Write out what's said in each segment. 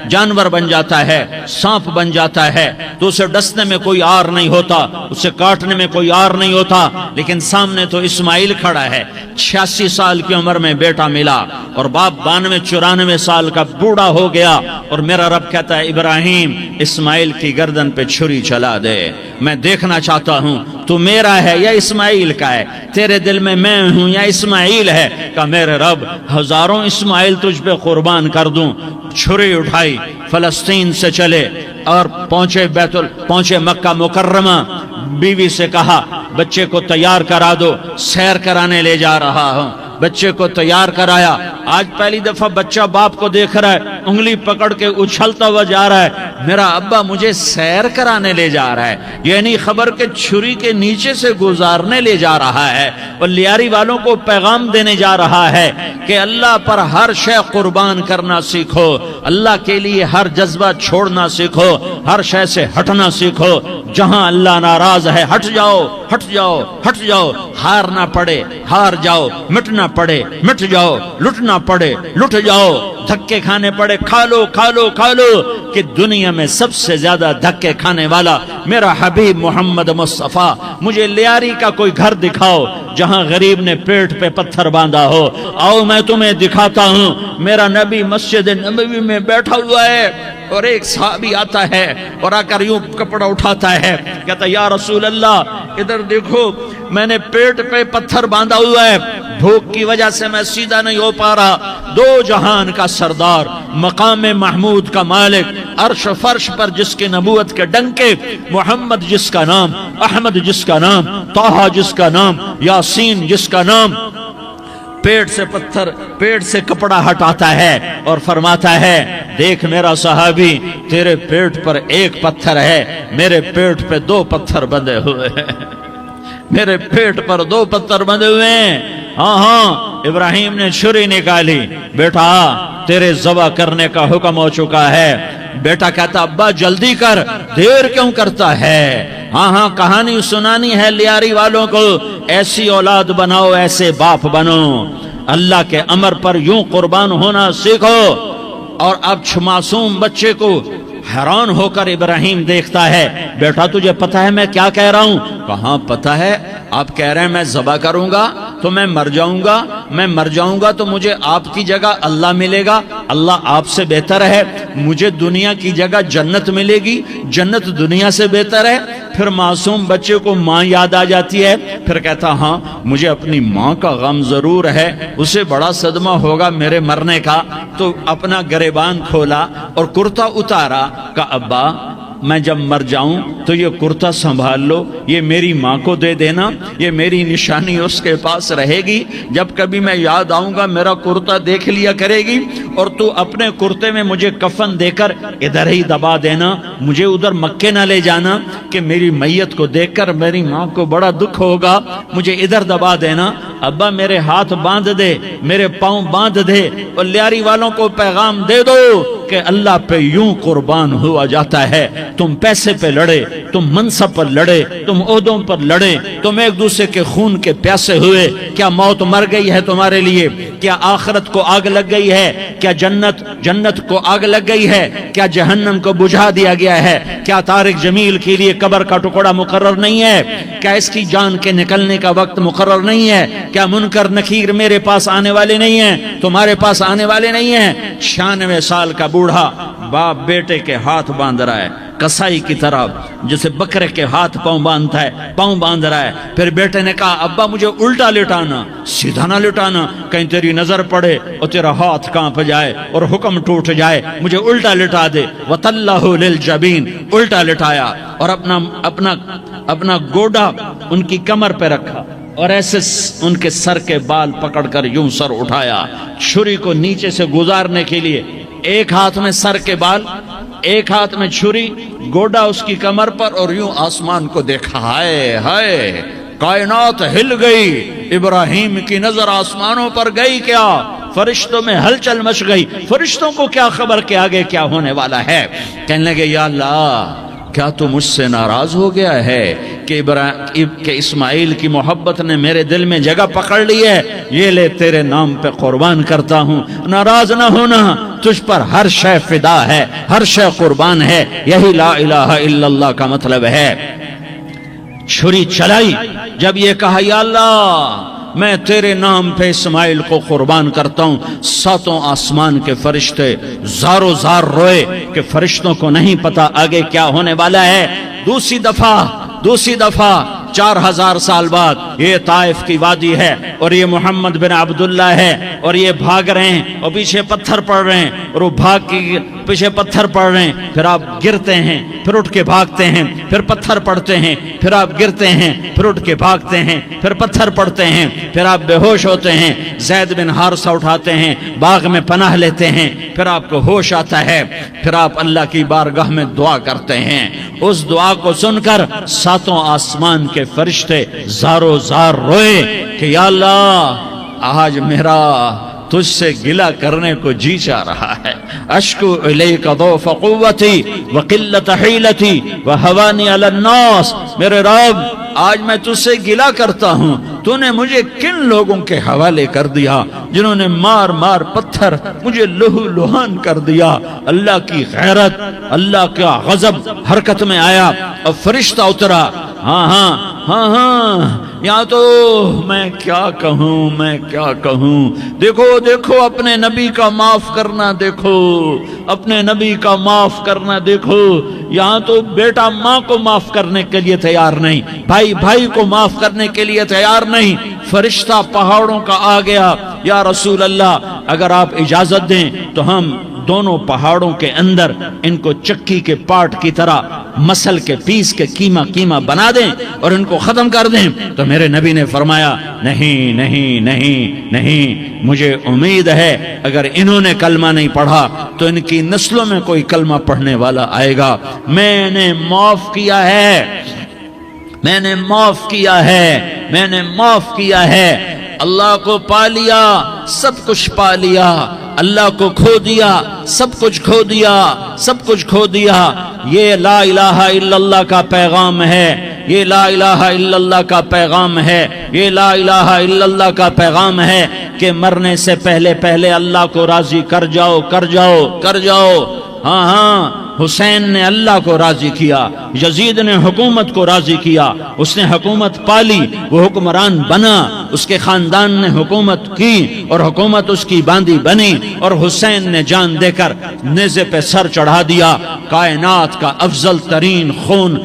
جانور بن جاتا ہے، سانپ بن جاتا ہے تو اسے ڈسنے میں کوئی آر نہیں ہوتا، اسے کاٹنے میں کوئی آر نہیں ہوتا، لیکن سامنے تو اسماعیل کھڑا ہے، 86 سال کی عمر میں بیٹا ملا اور باپ 92-94 سال کا بوڑھا ہو گیا، اور میرا رب کہتا ہے ابراہیم اسماعیل کی گردن پہ چھری چلا دے، میں دیکھنا چاہتا ہوں تو میرا ہے یا اسماعیل کا ہے، تیرے دل میں میں ہوں یا اسماعیل ہے؟ کہ میرے رب ہزاروں اسماعیل تجھ پہ قربان کر دوں۔ چھری اٹھائی، فلسطین سے چلے اور پہنچے مکہ مکرمہ، بیوی سے کہا بچے کو تیار کرا دو، سیر کرانے لے جا رہا ہوں، بچے کو تیار کرایا۔ آج پہلی دفعہ بچہ باپ کو دیکھ رہا ہے، انگلی پکڑ کے اچھلتا ہوا جا رہا ہے، میرا ابا مجھے سیر کرانے لے جا رہا ہے، یہ نہیں خبر کہ چھری کے نیچے سے گزارنے لے جا رہا ہے، اور لیاری والوں کو پیغام دینے جا رہا ہے کہ اللہ پر ہر شے قربان کرنا سیکھو، اللہ کے لیے ہر جذبہ چھوڑنا سیکھو، ہر شے سے ہٹنا سیکھو، جہاں اللہ ناراض ہے ہٹ جاؤ، ہٹ جاؤ، ہٹ جاؤ، ہارنا پڑے ہار جاؤ، مٹنا پڑے مٹ جاؤ، لٹنا پڑے لٹ جاؤ، دھکے کھانے پڑے کھا لو کھا لو کھا لو، کہ دنیا میں سب سے زیادہ دھکے کھانے والا میرا حبیب محمد مصطفیٰ۔ مجھے لیاری کا کوئی گھر دکھاؤ جہاں غریب نے پیٹ پہ پتھر باندھا ہو، آؤ میں تمہیں دکھاتا ہوں۔ میرا نبی مسجد نبوی میں بیٹھا ہوا ہے اور ایک صحابی آتا ہے اور آ کر یوں کپڑا اٹھاتا ہے، کہتا یا رسول اللہ ادھر دیکھو، میں نے پیٹ پہ پتھر باندھا ہوا ہے، بھوک کی وجہ سے میں سیدھا نہیں ہو پا رہا، دو جہان کا سردار، مقام محمود کا مالک، عرش فرش پر جس کی نبوت کے ڈنکے، محمد جس کا نام، احمد جس کا نام، طٰہٰ جس کا نام، یاسین جس کا نام، پیٹ سے کپڑا ہٹاتا ہے اور فرماتا ہے دیکھ میرا صحابی، تیرے پیٹ پر ایک پتھر ہے، میرے پیٹ پہ 2 پتھر بندھے ہوئے ہیں، میرے پیٹ پر 2 پتھر بندھے ہوئے ہیں۔ ہاں ابراہیم نے چھری نکالی، بیٹا تیرے ذبح کرنے کا حکم ہو چکا ہے۔ بیٹا کہتا ابا جلدی کر، دیر کیوں کرتا ہے؟ ہاں کہانی سنانی ہے لیاری والوں کو، ایسی اولاد بناؤ، ایسے باپ بنو، اللہ کے امر پر یوں قربان ہونا سیکھو۔ اور اب معصوم بچے کو حیران ہو کر ابراہیم دیکھتا ہے، بیٹا تجھے پتہ ہے میں کیا کہہ رہا ہوں؟ کہاں پتہ ہے، آپ کہہ رہے ہیں میں ذبح کروں گا تو میں مر جاؤں گا، میں مر جاؤں گا تو مجھے آپ کی جگہ اللہ ملے گا، اللہ آپ سے بہتر ہے، مجھے دنیا کی جگہ جنت ملے گی، جنت دنیا سے بہتر ہے۔ پھر معصوم بچے کو ماں یاد آ جاتی ہے، پھر کہتا ہاں مجھے اپنی ماں کا غم ضرور ہے، اسے بڑا صدمہ ہوگا میرے مرنے کا، تو اپنا گریبان کھولا اور کرتا اتارا، کہ ابا میں جب مر جاؤں تو یہ کرتا سنبھال لو، یہ میری ماں کو دے دینا، یہ میری نشانی اس کے پاس رہے گی، جب کبھی میں یاد آؤں گا میرا کرتا دیکھ لیا کرے گی، اور تو اپنے کرتے میں مجھے کفن دے کر ادھر ہی دبا دینا، مجھے ادھر مکے نہ لے جانا کہ میری میت کو دیکھ کر میری ماں کو بڑا دکھ ہوگا، مجھے ادھر دبا دینا۔ ابا میرے ہاتھ باندھ دے، میرے پاؤں باندھ دے، اور لیاری والوں کو پیغام دے دو کہ اللہ پہ یوں قربان ہوا جاتا ہے۔ تم پیسے پہ لڑے، تم منصب پر لڑے، تم عہدوں پر لڑے، تم ایک دوسرے کے خون کے پیاسے ہوئے، کیا موت مر گئی ہے تمہارے لیے؟ کیا آخرت کو آگ لگ گئی ہے؟ کیا جنت کو آگ لگ گئی ہے؟ کیا جہنم کو بجھا دیا گیا ہے؟ کیا طارق جمیل کے لیے قبر کا ٹکڑا مقرر نہیں ہے؟ کیا اس کی جان کے نکلنے کا وقت مقرر نہیں ہے؟ کیا منکر نکیر میرے پاس آنے والے نہیں ہیں، تمہارے پاس آنے والے نہیں ہیں؟ 96 سال کا بوڑھا باپ بیٹے کے ہاتھ باندھ رہا ہے، کسائی کی طرح جسے بکرے کے ہاتھ پاؤں باندھتا ہے، پاؤں باندھ رہا ہے۔ پھر بیٹے نے کہا ابا مجھے الٹا لٹانا، سیدھا نہ لٹانا، کہیں تیری نظر پڑے اور تیرا ہاتھ کانپ جائے اور حکم ٹوٹ جائے، مجھے الٹا لٹا دے۔ وَتَلَّهُ لِلْجَبِينِ، الٹا لٹایا اور اپنا گوڈا ان کی کمر پہ رکھا اور ایسے ان کے سر کے بال پکڑ کر یوں سر اٹھایا، چھری کو نیچے سے گزارنے کے لیے، ایک ہاتھ میں سر کے بال، ایک ہاتھ میں چھری، گوڈا اس کی کمر پر، اور یوں آسمان کو دیکھا، ہائے ہائے کائنات ہل گئی، ابراہیم کی نظر آسمانوں پر گئی، کیا فرشتوں میں ہلچل مچ گئی، فرشتوں کو کیا خبر کہ آگے کیا ہونے والا ہے؟ کہنے لگے یا اللہ کیا تو مجھ سے ناراض ہو گیا ہے کہ اسماعیل کی محبت نے میرے دل میں جگہ پکڑ لی ہے؟ یہ لے تیرے نام پہ قربان کرتا ہوں، ناراض نہ ہونا، تجھ پر ہر شے فدا ہے، ہر شے قربان ہے. یہی لا الہ الا اللہ کا مطلب ہے. چھری چلائی جب یہ کہا یا اللہ میں تیرے نام پہ اسماعیل کو قربان کرتا ہوں، ساتوں آسمان کے فرشتے زارو زار روئے کہ فرشتوں کو نہیں پتا آگے کیا ہونے والا ہے. دوسری دفعہ 4000 سال بعد یہ طائف کی وادی ہے اور یہ محمد بن عبداللہ ہے اور یہ بھاگ رہے ہیں اور پیچھے پتھر پڑ رہے ہیں اور وہ بھاگ کے پیچھے پتھر پڑ رہے ہیں. پھر آپ گرتے ہیں، پھر اٹھ کے بھاگتے ہیں، پھر پتھر پڑتے ہیں، پھر آپ گرتے ہیں، پھر اٹھ کے بھاگتے ہیں، پھر پتھر پڑتے ہیں، پھر آپ بے ہوش ہوتے ہیں. زید بن حارثہ اٹھاتے ہیں، باغ میں پناہ لیتے ہیں، پھر آپ کو ہوش آتا ہے، پھر آپ اللہ کی بارگاہ میں دعا کرتے ہیں. اس دعا کو سن کر ساتوں آسمان کے فرشتے زارو زار روئے کہ یا اللہ آج میرا تجھ سے گلہ کرنے کو جی چاہ رہا ہے. اشکو الیک ضعف قوتی وقلت حیلتی وہوانی علی الناس. میرے رب آج میں تجھ سے گلہ کرتا ہوں، تو نے مجھے کن لوگوں کے حوالے کر دیا جنہوں نے مار مار پتھر مجھے لہو لہان کر دیا. اللہ کی غیرت، اللہ کا غضب حرکت میں آیا اور فرشتہ اترا. ہاں یہاں تو میں کیا کہوں. دیکھو اپنے نبی کا معاف کرنا، دیکھو اپنے نبی کا معاف کرنا. دیکھو یہاں تو بیٹا ماں کو معاف کرنے کے لیے تیار نہیں، بھائی کو معاف کرنے کے لیے تیار نہیں. فرشتہ پہاڑوں کا آ گیا. یا رسول اللہ اگر آپ اجازت دیں تو ہم دونوں پہاڑوں کے اندر ان کو چکی کے پاٹ کی طرح مسل کے پیس کے کیما بنا دیں اور ان کو ختم کر دیں. تو میرے نبی نے فرمایا نہیں، مجھے امید ہے اگر انہوں نے کلمہ نہیں پڑھا تو ان کی نسلوں میں کوئی کلمہ پڑھنے والا آئے گا. میں نے معاف کیا ہے. اللہ کو پا لیا، سب کچھ پا لیا. اللہ کو کھو دیا، سب کچھ کھو دیا. یہ لا الہ الا اللہ کا پیغام ہے. یہ لا الہ الا اللہ کا پیغام ہے. یہ لا الہ الا اللہ کا پیغام ہے کہ مرنے سے پہلے اللہ کو راضی کر جاؤ. ہاں حسین نے اللہ کو راضی کیا، یزید نے حکومت کو راضی کیا، اس نے حکومت پالی، وہ حکمران بنا، اس کے خاندان نے حکومت کی اور حکومت اس کی باندھی بنی اور حسین نے جان دے کر نیزے پہ سر چڑھا دیا. کائنات کا افضل ترین خون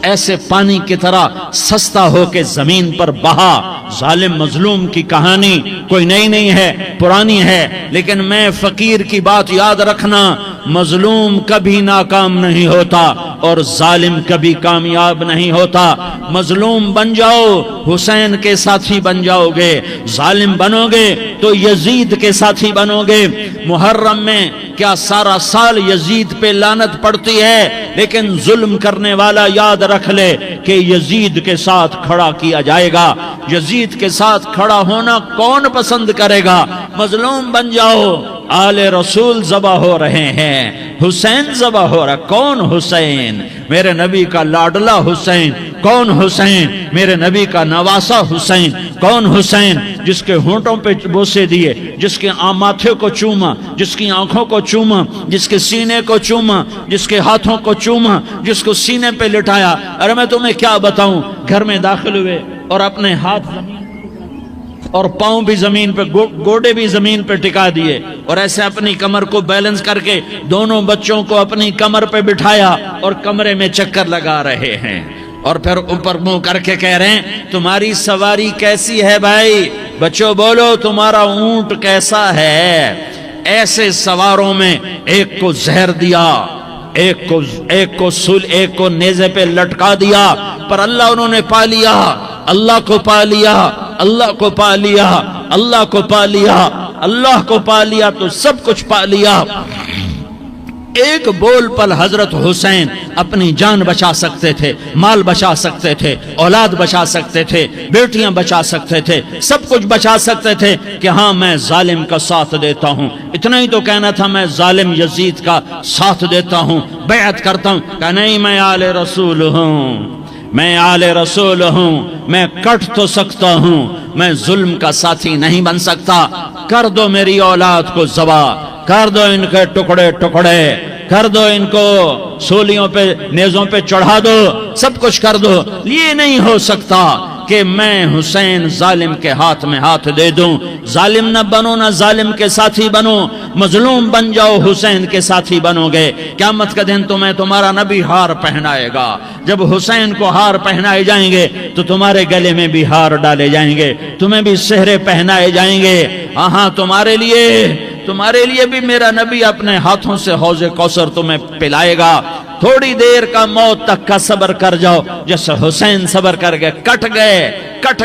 ایسے پانی کی طرح سستا ہو کے زمین پر بہا. ظالم مظلوم کی کہانی کوئی نئی نہیں ہے، پرانی ہے، لیکن میں فقیر کی بات یاد رکھنا، مظلوم کبھی ناکام نہیں ہوتا اور ظالم کبھی کامیاب نہیں ہوتا. مظلوم بن جاؤ حسین کے ساتھی بن جاؤ گے، ظالم بنو گے تو یزید کے ساتھی بنو گے. محرم میں کیا سارا سال یزید پہ لعنت پڑتی ہے، لیکن ظلم کرنے والا یاد رکھ لے کہ یزید کے ساتھ کھڑا کیا جائے گا. یزید کے ساتھ کھڑا ہونا کون پسند کرے گا؟ مظلوم بن جاؤ. آل رسول ذبح ہو رہے ہیں، حسین ذبح ہو رہا. کون حسین؟ میرے نبی کا لاڈلا حسین. کون حسین؟ میرے نبی کا نواسا حسین. کون حسین؟ جس کے ہونٹوں پہ بوسے دیے، جس کے ماتھے کو چوما، جس کی آنکھوں کو چوما، جس کے سینے کو چوما، جس کے ہاتھوں کو چوما، جس کو سینے پہ لٹایا. ارے میں تمہیں کیا بتاؤں، گھر میں داخل ہوئے اور اپنے ہاتھ زمین اور پاؤں بھی زمین پہ، گوڑے بھی زمین پہ ٹکا دیے اور ایسے اپنی کمر کو بیلنس کر کے دونوں بچوں کو اپنی کمر پہ بٹھایا اور کمرے میں چکر لگا رہے ہیں اور پھر اوپر منہ کر کے کہہ رہے ہیں تمہاری سواری کیسی ہے بھائی؟ بچوں بولو تمہارا اونٹ کیسا ہے؟ ایسے سواروں میں ایک کو زہر دیا، ایک کو نیزے پہ لٹکا دیا، پر اللہ انہوں نے پا لیا. اللہ کو پا لیا، اللہ کو پا لیا، اللہ کو پا لیا، اللہ کو پا لیا تو سب کچھ پا لیا. ایک بول پر حضرت حسین اپنی جان بچا سکتے تھے، مال بچا سکتے تھے، اولاد بچا سکتے تھے، بیٹیاں بچا سکتے تھے، سب کچھ بچا سکتے تھے کہ ہاں میں ظالم کا ساتھ دیتا ہوں. اتنا ہی تو کہنا تھا میں ظالم یزید کا ساتھ دیتا ہوں، بیعت کرتا ہوں. کہ نہیں، میں آل رسول ہوں، میں آل رسول ہوں، میں کٹ تو سکتا ہوں، میں ظلم کا ساتھی نہیں بن سکتا. کر دو میری اولاد کو ذبح، کر دو ان کے ٹکڑے ٹکڑے، کر دو ان کو سولیوں پہ نیزوں پہ چڑھا دو، سب کچھ کر دو۔ یہ نہیں ہو سکتا کہ میں حسین ظالم کے ہاتھ میں ہاتھ دے دوں۔ ظالم نہ بنو، نہ ظالم کے ساتھی بنو، مظلوم بن جاؤ، حسین کے ساتھی بنو گے۔ قیامت کا دن تمہیں تمہارا نبی ہار پہنائے گا۔ جب حسین کو ہار پہنائے جائیں گے تو تمہارے گلے میں بھی ہار ڈالے جائیں گے، تمہیں بھی سہرے پہنائے جائیں گے۔ ہاں تمہارے لیے بھی میرا نبی اپنے ہاتھوں سے حوض کوثر تمہیں پلائے گا۔ تھوڑی دیر کا موت تک کا صبر کر جاؤ، جیسے حسین صبر کر گئے، کٹ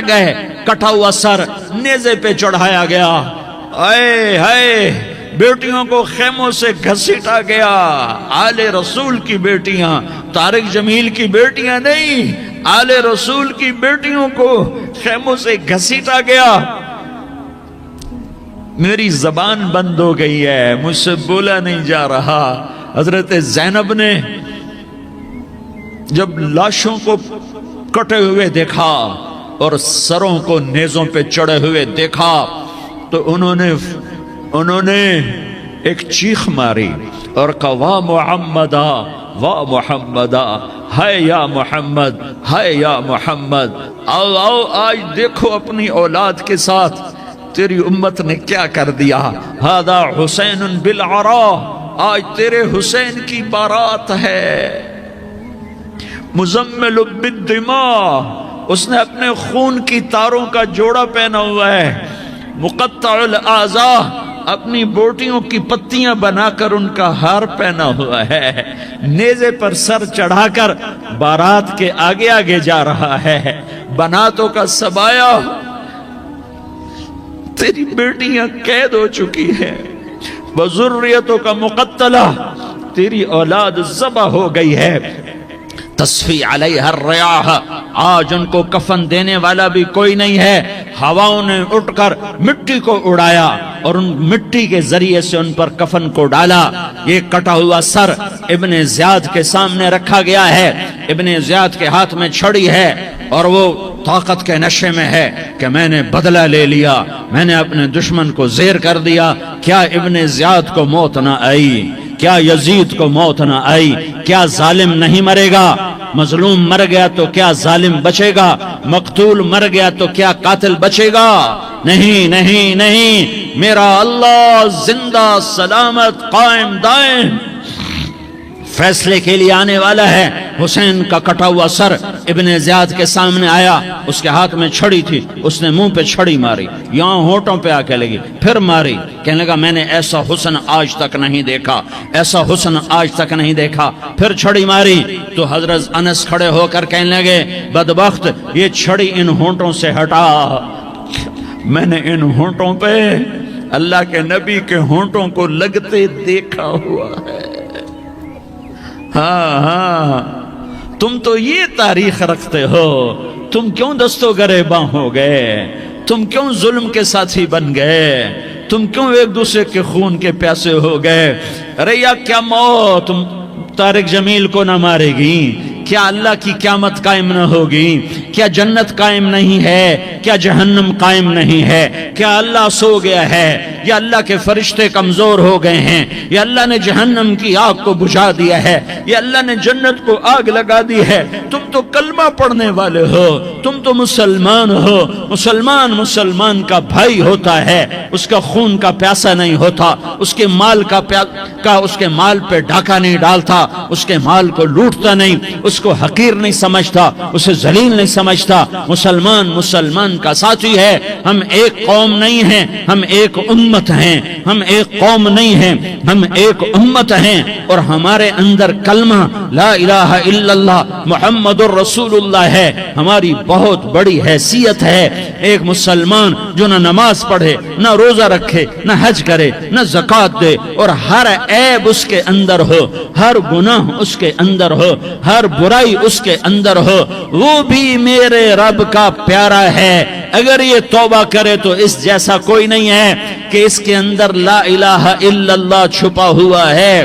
گئے، کٹا ہوا سر نیزے پہ چڑھایا گیا۔ اے ہائے، بیٹیوں کو خیموں سے گھسیٹا گیا۔ آل رسول کی بیٹیاں، طارق جمیل کی بیٹیاں نہیں، آل رسول کی بیٹیوں کو خیموں سے گھسیٹا گیا۔ میری زبان بند ہو گئی ہے، مجھ سے بولا نہیں جا رہا۔ حضرت زینب نے جب لاشوں کو کٹے ہوئے دیکھا اور سروں کو نیزوں پہ چڑھے ہوئے دیکھا تو انہوں نے ایک چیخ ماری اور کہا واہ محمدہ، واہ محمدہ، ہائے یا محمد، ہائے یا محمد۔ آؤ آؤ، آج دیکھو اپنی اولاد کے ساتھ تیری امت نے کیا کر دیا۔ ہذا حسین بالعراء، آج تیرے حسین کی بارات ہے۔ مزمل بالدماء، اس نے اپنے خون کی تاروں کا جوڑا پہنا ہوا ہے۔ مقطع الاعضاء، اپنی بوٹیوں کی پتیاں بنا کر ان کا ہار پہنا ہوا ہے۔ نیزے پر سر چڑھا کر بارات کے آگے آگے جا رہا ہے۔ بناتوں کا سبایا، تیری بیٹیاں قید ہو چکی ہیں۔ وذریتوں کا مقتلہ، تیری اولاد ذبح ہو گئی ہے۔ تصفی علیہ الریاح، آج ان کو کفن دینے والا بھی کوئی نہیں ہے۔ ہواؤں نے اٹھ کر مٹی کو اڑایا اور ان مٹی کے ذریعے سے ان پر کفن کو ڈالا۔ یہ کٹا ہوا سر ابن زیاد کے سامنے رکھا گیا ہے۔ ابن زیاد کے ہاتھ میں چھڑی ہے اور وہ طاقت کے نشے میں ہے کہ میں نے بدلہ لے لیا، میں نے اپنے دشمن کو زیر کر دیا۔ کیا ابن زیاد کو موت نہ آئی؟ کیا یزید کو موت نہ آئی؟ کیا ظالم نہیں مرے گا؟ مظلوم مر گیا تو کیا ظالم بچے گا؟ مقتول مر گیا تو کیا قاتل بچے گا؟ نہیں نہیں نہیں، میرا اللہ زندہ سلامت قائم دائم فیصلے کے لیے آنے والا ہے۔ حسین کا کٹا ہوا سر ابن زیاد کے سامنے آیا، اس کے ہاتھ میں چھڑی تھی، اس نے منہ پہ چھڑی ماری، یہاں ہونٹوں پہ آ کے لگی، پھر ماری، کہنے لگا میں نے ایسا حسن آج تک نہیں دیکھا، ایسا حسن آج تک نہیں دیکھا، پھر چھڑی ماری تو حضرت انس کھڑے ہو کر کہنے لگے بدبخت، یہ چھڑی ان ہونٹوں سے ہٹا۔ میں نے ان ہونٹوں پہ اللہ کے نبی کے ہونٹوں کو لگتے دیکھا ہوا ہے۔ ہاں تم تو یہ تاریخ رکھتے ہو، تم کیوں دست و گریباں ہو گئے؟ تم کیوں ظلم کے ساتھی بن گئے؟ تم کیوں ایک دوسرے کے خون کے پیاسے ہو گئے؟ ارے یا کیا موت طارق جمیل کو نہ مارے گی؟ کیا اللہ کی قیامت قائم نہ ہوگی؟ کیا جنت قائم نہیں ہے؟ کیا جہنم قائم نہیں ہے؟ کیا اللہ سو گیا ہے؟ یا اللہ کے فرشتے کمزور ہو گئے ہیں؟ یا اللہ نے جہنم کی آگ کو بجھا دیا ہے؟ یا اللہ نے جنت کو آگ لگا دی ہے؟ تم تو کلمہ پڑھنے والے ہو، تم تو مسلمان ہو۔ مسلمان کا بھائی ہوتا ہے، اس کا خون کا پیاسا نہیں ہوتا، اس کے مال اس کے مال پہ ڈاکہ نہیں ڈالتا، اس کے مال کو لوٹتا نہیں، اس کو حقیر نہیں سمجھتا، اسے ذلیل نہیں سمجھتا۔ مسلمان کا ساتھی ہے۔ ہم ایک قوم نہیں ہیں، ہم ایک امت ہیں، ہم ایک قوم نہیں ہیں، ہم ایک امت ہیں، اور ہمارے اندر کلمہ لا الہ الا اللہ محمد الرسول اللہ ہے۔ ہماری بہت بڑی حیثیت ہے۔ ایک مسلمان جو نہ نماز پڑھے، نہ روزہ رکھے، نہ حج کرے، نہ زکوٰۃ دے، اور ہر عیب اس کے اندر ہو، ہر گناہ اس کے اندر ہو، ہر برائی اس کے اندر ہو، وہ بھی میرے رب کا پیارا ہے۔ اگر یہ توبہ کرے تو اس جیسا کوئی نہیں ہے کہ اس کے اندر لا الہ الا اللہ چھپا ہوا ہے۔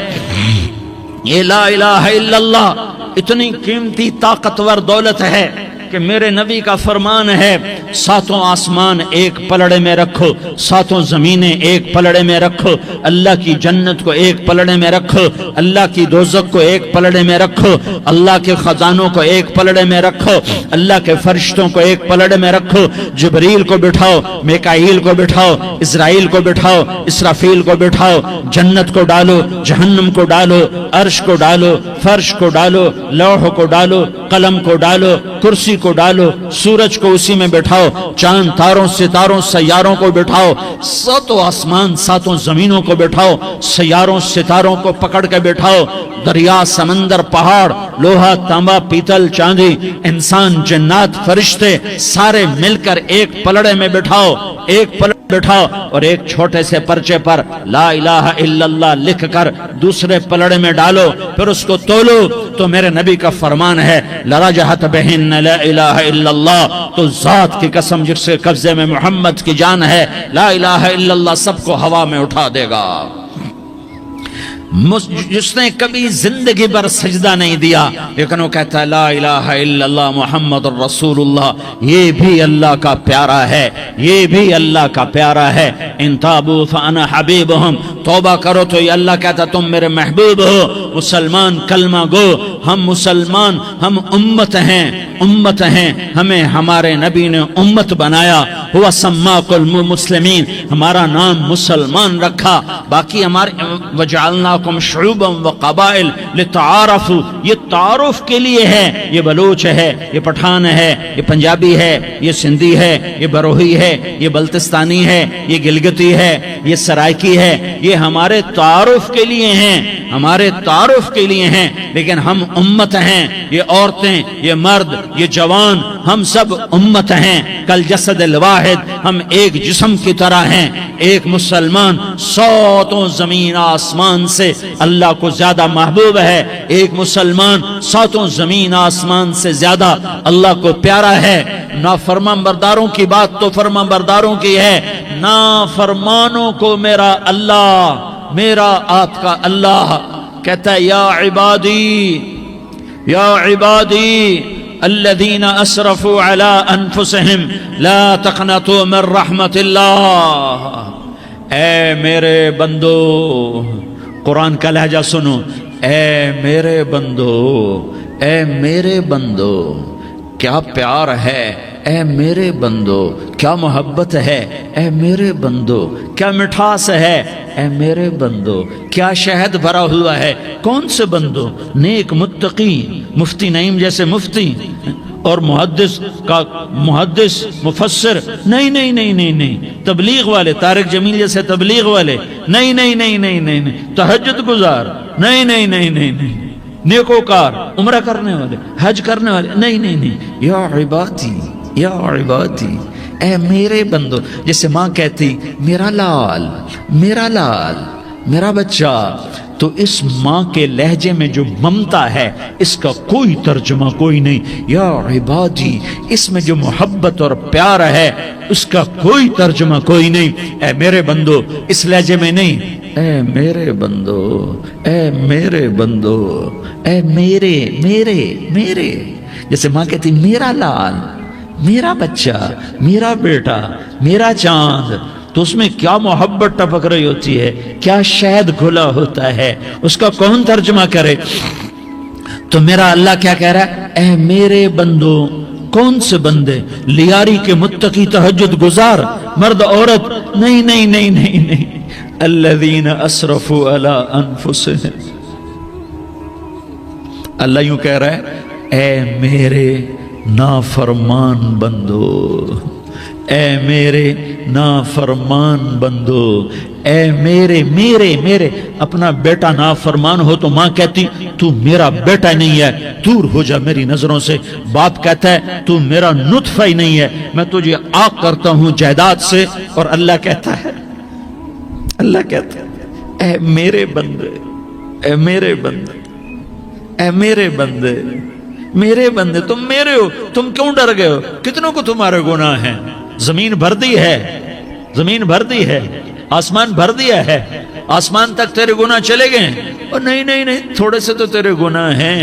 یہ لا الہ الا اللہ اتنی قیمتی طاقتور دولت ہے کہ میرے نبی کا فرمان ہے ساتوں آسمان ایک پلڑے میں رکھو، ساتوں زمینیں ایک پلڑے میں رکھو، اللہ کی جنت کو ایک پلڑے میں رکھو، اللہ کی دوزخ کو ایک پلڑے میں رکھو، اللہ کے خزانوں کو ایک پلڑے میں رکھو، اللہ کے فرشتوں کو ایک پلڑے میں رکھو، جبریل کو بٹھاؤ، میکائیل کو بٹھاؤ، اسرائیل کو بٹھاؤ، اسرافیل کو بٹھاؤ، جنت کو ڈالو، جہنم کو ڈالو، عرش کو ڈالو، فرش کو ڈالو، لوح کو ڈالو، قلم کو ڈالو، کرسی کو ڈالو، سورج کو اسی میں بٹھاؤ، چاند تاروں ستاروں سیاروں کو بٹھاؤ، ساتوں آسمان ساتوں زمینوں کو بٹھاؤ، سیاروں ستاروں کو پکڑ کے بٹھاؤ، دریا سمندر پہاڑ لوہا تانبا پیتل چاندی انسان جنات فرشتے سارے مل کر ایک پلڑے میں بٹھاؤ، ایک پلڑے بٹھاؤ اور ایک چھوٹے سے پرچے پر لا الہ الا اللہ لکھ کر دوسرے پلڑے میں ڈالو، پھر اس کو تولو تو میرے نبی کا فرمان ہے لرجحت بہن لا الہ الا اللہ، تو ذات کی قسم جس کے قبضے میں محمد کی جان ہے لا الہ الا اللہ سب کو ہوا میں اٹھا دے گا۔ جس نے کبھی زندگی پر سجدہ نہیں دیا لیکن وہ کہتا ہے لا الہ الا اللہ محمد الرسول اللہ، یہ بھی اللہ کا پیارا ہے، یہ بھی اللہ کا پیارا ہے۔ ان تابوا فانا حبیبہم، توبہ کرو تو یہ اللہ کہتا تم میرے محبوب ہو۔ مسلمان کلمہ گو، ہم مسلمان، ہم امت ہیں، ہمیں ہمارے نبی نے امت بنایا، ہوا سماکم المسلمین، ہمارا نام مسلمان رکھا، باقی ہمارے وجعلناکم شعوبا وقبائل لتعارفوا، یہ تعارف کے لیے ہے، یہ بلوچ ہے، یہ پٹھان ہے، یہ پنجابی ہے، یہ سندھی ہے، یہ بروہی ہے، یہ بلتستانی ہے، یہ گلگتی ہے، یہ سرائکی ہے، یہ ہمارے تعارف کے لیے ہیں، ہمارے تعارف کے لیے ہیں، لیکن ہم امت ہیں، یہ عورتیں، یہ مرد، یہ جوان، ہم سب امت ہیں، کل جسد الواحد، ہم ایک جسم کی طرح ہیں۔ ایک مسلمان ساتوں زمین آسمان سے اللہ کو زیادہ محبوب ہے، ایک مسلمان ساتوں زمین آسمان سے زیادہ اللہ کو پیارا ہے۔ نافرمان برداروں کی بات تو فرمان برداروں کی ہے، نافرمانوں کو میرا اللہ، میرا آپ کا اللہ کہتا ہے یا عبادی الذین اسرفوا علی انفسہم لا تقنطوا من رحمت اللہ، اے میرے بندو، قرآن کا لہجہ سنو، اے میرے بندو، اے میرے بندو، کیا پیار ہے، اے میرے بندو، کیا محبت ہے، اے میرے بندو، کیا مٹھاس ہے، اے میرے بندو، کیا شہد بھرا ہوا ہے۔ کون سے بندو؟ نیک متقی، مفتی نعیم جیسے مفتی اور محدث مفسر، نہیں نہیں نہیں نہیں نہیں، تبلیغ والے، طارق جمیل جیسے تبلیغ والے، نہیں نہیں نہیں نہیں نہیں، تہجد گزار، نہیں نہیں نہیں نہیں نہیں، نیکوکار، عمرہ کرنے والے، حج کرنے والے، نہیں نہیں نہیں، یا عبادی، یا عبادی، اے میرے بندو، جیسے ماں کہتی میرا لال، میرا لال، میرا بچہ، تو اس ماں کے لہجے میں جو ممتا ہے اس کا کوئی ترجمہ کوئی نہیں۔ یا عبادی، اس میں جو محبت اور پیار ہے اس کا کوئی ترجمہ کوئی نہیں۔ اے میرے بندو، اس لہجے میں نہیں، اے میرے بندو، اے میرے بندو، اے میرے میرے میرے، جیسے ماں کہتی میرا لال، میرا بچہ، میرا بیٹا، میرا چاند، تو اس میں کیا محبت ٹپک رہی ہوتی ہے، کیا شہد گھلا ہوتا ہے، اس کا کون ترجمہ کرے؟ تو میرا اللہ کیا کہہ رہا ہے؟ اے میرے بندو، کون سے بندے؟ لیاری کے متقی تہجد گزار، مرد عورت، نہیں نہیں نہیں نہیں نہیں، الذین اسرفوا علی انفسہم، اللہ یوں کہہ رہا ہے اے میرے نافرمان بندو، اے میرے نافرمان بندو، اے میرے میرے میرے، اپنا بیٹا نافرمان ہو تو ماں کہتی تو میرا بیٹا نہیں ہے، دور ہو جا میری نظروں سے۔ باپ کہتا ہے تو میرا نطفہ ہی نہیں ہے، میں تجھے عاق کرتا ہوں جائیداد سے۔ اور اللہ کہتا ہے، اللہ کہتا ہے اے میرے بندے، اے میرے بندے، اے میرے بندے، میرے بندے، تم میرے ہو، تم کیوں ڈر گئے ہو؟ کتنوں کو تمہارے گناہ ہیں؟ زمین بھر دی ہے، زمین بھر دی ہے، آسمان بھر دیا ہے، آسمان تک تیرے گناہ چلے گئے؟ اور نہیں نہیں نہیں، تھوڑے سے تو تیرے گناہ ہیں،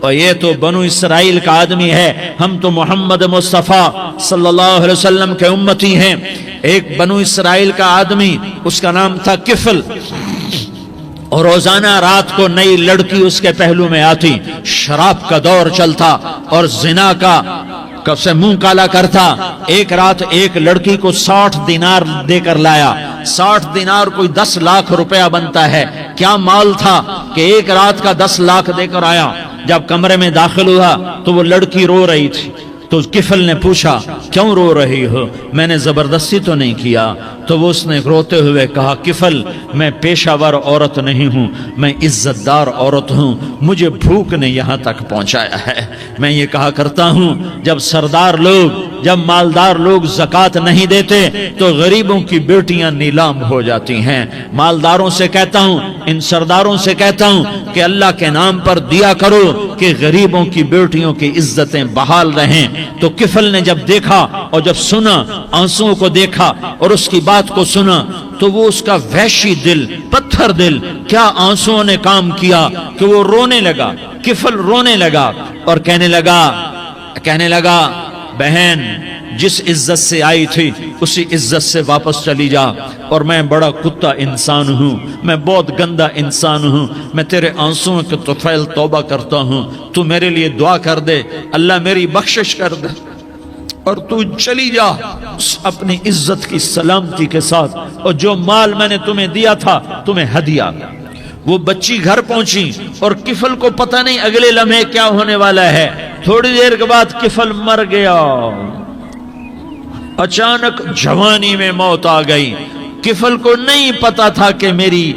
اور یہ تو بنو اسرائیل کا آدمی ہے، ہم تو محمد مصطفیٰ صلی اللہ علیہ وسلم کے امتی ہیں۔ ایک بنو اسرائیل کا آدمی، اس کا نام تھا کفل، اور روزانہ رات کو نئی لڑکی اس کے پہلو میں آتی، شراب کا دور چلتا اور زنا کا سے منہ کالا کرتا۔ ایک رات ایک لڑکی کو 60 دینار دے کر لایا۔ 60 دینار کوئی 10 لاکھ روپیہ بنتا ہے۔ کیا مال تھا کہ ایک رات کا 10 لاکھ دے کر آیا۔ جب کمرے میں داخل ہوا تو وہ لڑکی رو رہی تھی، تو کفل نے پوچھا کیوں رو رہی ہو، میں نے زبردستی تو نہیں کیا؟ تو وہ اس نے روتے ہوئے کہا کفل میں پیشہ ور عورت نہیں ہوں، میں عزت دار عورت ہوں، مجھے بھوک نے یہاں تک پہنچایا ہے۔ میں یہ کہا کرتا ہوں جب سردار لوگ، جب مالدار لوگ زکوٰۃ نہیں دیتے تو غریبوں کی بیٹیاں نیلام ہو جاتی ہیں۔ مالداروں سے کہتا ہوں، ان سرداروں سے کہتا ہوں کہ اللہ کے نام پر دیا کرو کہ غریبوں کی بیٹیوں کی عزتیں بحال رہیں۔ تو کفل نے جب دیکھا اور جب سنا، آنسوؤں کو دیکھا اور اس کی بات کو سنا، تو وہ اس کا وحشی دل، پتھر دل، کیا آنسوؤں نے کام کیا کہ وہ رونے لگا۔ کفل رونے لگا اور کہنے لگا بہن جس عزت سے آئی تھی اسی عزت سے واپس چلی جا، اور میں بڑا کتا انسان ہوں، میں بہت گندا انسان ہوں، میں تیرے آنسوؤں کے طفیل توبہ کرتا ہوں، تو میرے لیے دعا کر دے، اللہ میری بخشش کر دے، اور تو چلی جا اپنی عزت کی سلامتی کے ساتھ، اور جو مال میں نے تمہیں دیا تھا تمہیں ہدیہ۔ وہ بچی گھر پہنچی اور کفل کو پتہ نہیں اگلے لمحے کیا ہونے والا ہے۔ تھوڑی دیر کے بعد کفل مر گیا، اچانک جوانی میں موت آ گئی۔ کفل کو نہیں پتا تھا کہ میری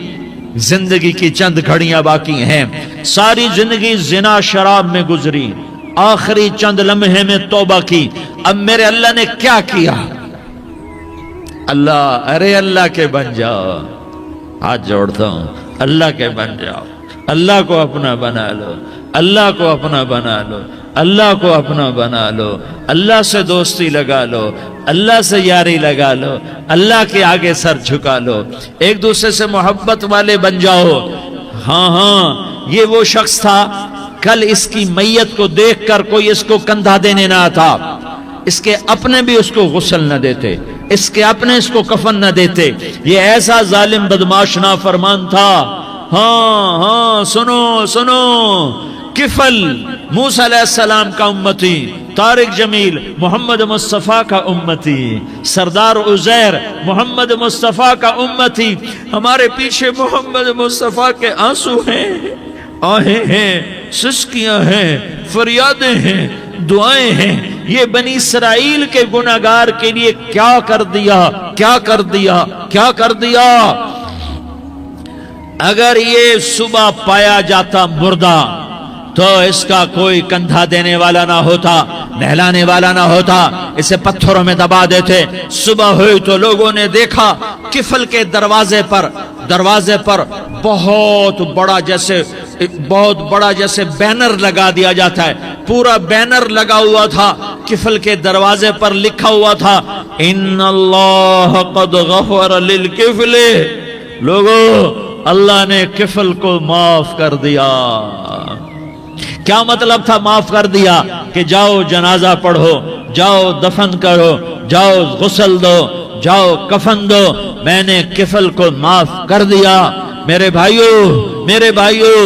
زندگی کی چند گھڑیاں باقی ہیں۔ ساری زندگی زنا شراب میں گزری، آخری چند لمحے میں توبہ کی۔ اب میرے اللہ نے کیا کیا؟ اللہ کے بن جاؤ، ہاتھ جوڑتا ہوں، اللہ کے بن جاؤ، اللہ کو اپنا بنا لو، اللہ کو اپنا بنا لو، اللہ کو اپنا بنا لو، اللہ سے دوستی لگا لو، اللہ سے یاری لگا لو، اللہ کے آگے سر جھکا لو، ایک دوسرے سے محبت والے بن جاؤ۔ ہاں یہ وہ شخص تھا، کل اس کی میت کو دیکھ کر کوئی اس کو کندھا دینے نہ آتا، اس کے اپنے بھی اس کو غسل نہ دیتے، اس کے اپنے اس کو کفن نہ دیتے۔ یہ ایسا ظالم بدماش نافرمان تھا۔ ہاں سنو، کفل موسیٰ علیہ السلام کا امتی، طارق جمیل محمد مصطفیٰ کا امتی، سردار عزیر محمد مصطفیٰ کا امتی۔ ہمارے پیچھے محمد مصطفیٰ کے آنسو ہیں، آہیں ہیں، سسکیاں ہیں، فریادیں ہیں، دعائیں ہیں۔ یہ بنی اسرائیل کے گناہگار کے لیے کیا کر دیا۔ اگر یہ صبح پایا جاتا مردہ تو اس کا کوئی کندھا دینے والا نہ ہوتا، نہلانے والا نہ ہوتا، اسے پتھروں میں دبا دیتے۔ صبح ہوئی تو لوگوں نے دیکھا کفل کے دروازے پر بہت بڑا جیسے بینر لگا دیا جاتا ہے، پورا بینر لگا ہوا تھا۔ کفل کے دروازے پر لکھا ہوا تھا ان اللہ قد غفر للکفل، لوگوں اللہ نے کفل کو معاف کر دیا۔ کیا مطلب تھا معاف کر دیا؟ کہ جاؤ جنازہ پڑھو، جاؤ دفن کرو، جاؤ غسل دو، جاؤ کفن دو، میں نے کفل کو معاف کر دیا۔ میرے بھائیو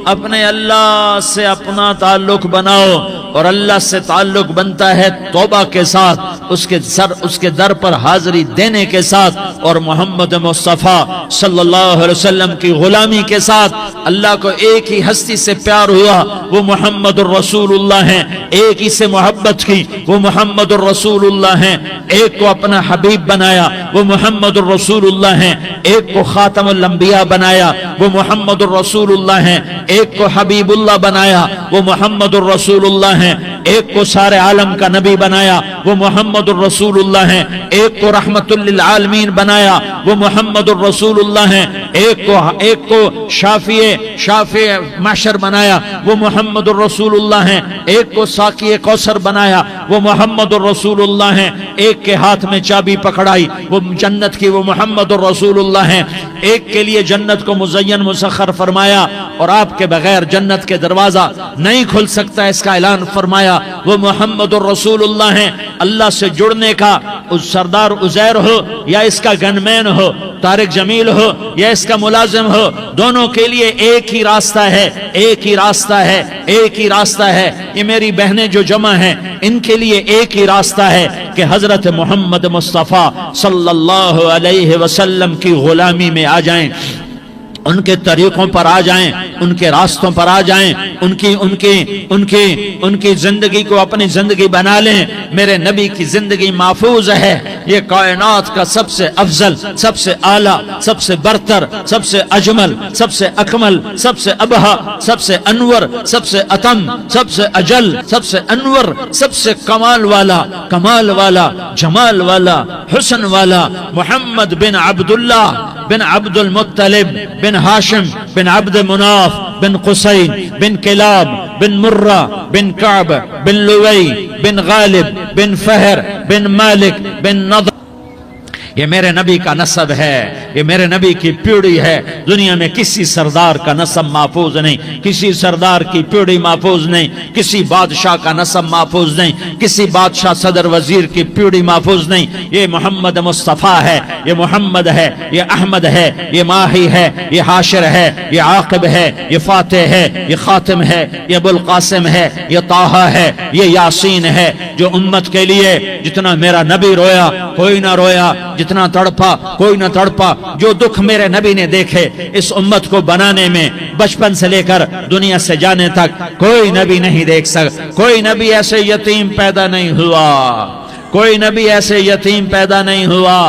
اپنے اللہ سے اپنا تعلق بناؤ، اور اللہ سے تعلق بنتا ہے توبہ کے ساتھ، اس کے در پر حاضری دینے کے ساتھ، اور محمد مصطفیٰ صلی اللہ علیہ وسلم کی غلامی کے ساتھ۔ اللہ کو ایک ہی ہستی سے پیار ہوا، وہ محمد الرسول اللہ ہیں، ایک ہی سے محبت کی، وہ محمد الرسول اللہ ہیں، ایک کو اپنا حبیب بنایا، وہ محمد الرسول اللہ ہیں، ایک کو خاتم الانبیاء بنایا، وہ محمد الرسول اللہ ہیں، ایک کو حبیب اللہ بنایا، وہ محمد الرسول اللہ ہیں، ایک کو سارے عالم کا نبی بنایا، وہ محمد الرسول اللہ ہیں، ایک کو رحمت للعالمین بنایا، وہ محمد الرسول اللہ ہیں، ایک کو شافع محشر بنایا، وہ محمد الرسول اللہ ہیں، ایک کو ساقی کوثر بنایا، وہ محمد الرسول اللہ ہیں، ایک کے ہاتھ میں چابی پکڑائی وہ جنت کی، وہ محمد الرسول اللہ ہیں، ایک کے لیے جنت کو مزین مسخر فرمایا، اور آپ کے بغیر جنت کے دروازہ نہیں کھل سکتا، اس کا اعلان فرمایا۔ وہ محمد الرسول اللہ ہیں۔ اللہ سے جڑنے کا سردار عزیر ہو یا اس کا گن مین ہو طارق جمیل ہو یا اس کا ملازم ہو، دونوں کے لیے ایک ہی راستہ ہے، ایک ہی راستہ ہے، ایک ہی راستہ ہے۔ یہ میری بہنیں جو جمع ہیں ان کے لیے ایک ہی راستہ ہے کہ حضرت محمد مصطفیٰ صلی اللہ علیہ وسلم کی غلامی میں آ جائیں، ان کے طریقوں پر آ جائیں، ان کے راستوں پر آ جائیں، ان کی زندگی کو اپنی زندگی بنا لیں۔ میرے نبی کی زندگی محفوظ ہے۔ یہ کائنات کا سب سے افضل، سب سے اعلیٰ، سب سے برتر، سب سے اجمل، سب سے اکمل، سب سے ابہا، سب سے انور، سب سے اتم، سب سے اجل، سب سے انور، سب سے کمال والا، جمال والا، حسن والا محمد بن عبداللہ بن عبد المطلب بن ہاشم بن عبد مناف بن قصی بن کلاب بن مرہ بن کعب بن لوی بن غالب بن فہر بن مالک بن نضر۔ یہ میرے نبی کا نسب ہے، یہ میرے نبی کی پیڑھی ہے۔ دنیا میں کسی سردار کا نسب محفوظ نہیں، کسی سردار کی پیڑھی محفوظ نہیں، کسی بادشاہ کا نسب محفوظ نہیں، کسی بادشاہ صدر وزیر کی پیڑھی محفوظ نہیں۔ یہ محمد مصطفیٰ ہے، یہ محمد ہے، یہ احمد ہے، یہ ماہی ہے، یہ حاشر ہے، یہ عاقب ہے، یہ فاتح ہے، یہ خاتم ہے، یہ ابو القاسم ہے، یہ طٰہٰ ہے، یہ یاسین ہے۔ جو امت کے لیے جتنا میرا نبی رویا کوئی نہ رویا، جتنا تڑپا کوئی نہ تڑپا، جو دکھ میرے نبی نے دیکھے اس امت کو بنانے میں، بچپن سے لے کر دنیا سے جانے تک کوئی نبی نہیں دیکھ سکتا۔ کوئی نبی ایسے یتیم پیدا نہیں ہوا، کوئی نبی ایسے یتیم پیدا نہیں ہوا،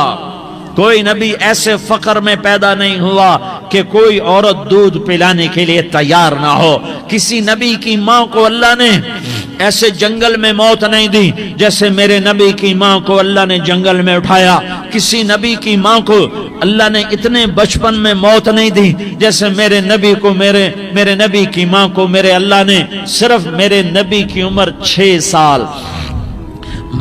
کوئی نبی ایسے فقر میں پیدا نہیں ہوا کہ کوئی عورت دودھ پلانے کے لیے تیار نہ ہو۔ کسی نبی کی ماں کو اللہ نے ایسے جنگل میں موت نہیں دی جیسے میرے نبی کی ماں کو اللہ نے جنگل میں اٹھایا۔ کسی نبی کی ماں کو اللہ نے اتنے بچپن میں موت نہیں دی جیسے میرے نبی کو، میرے نبی کی ماں کو میرے اللہ نے صرف میرے نبی کی عمر 6 سال،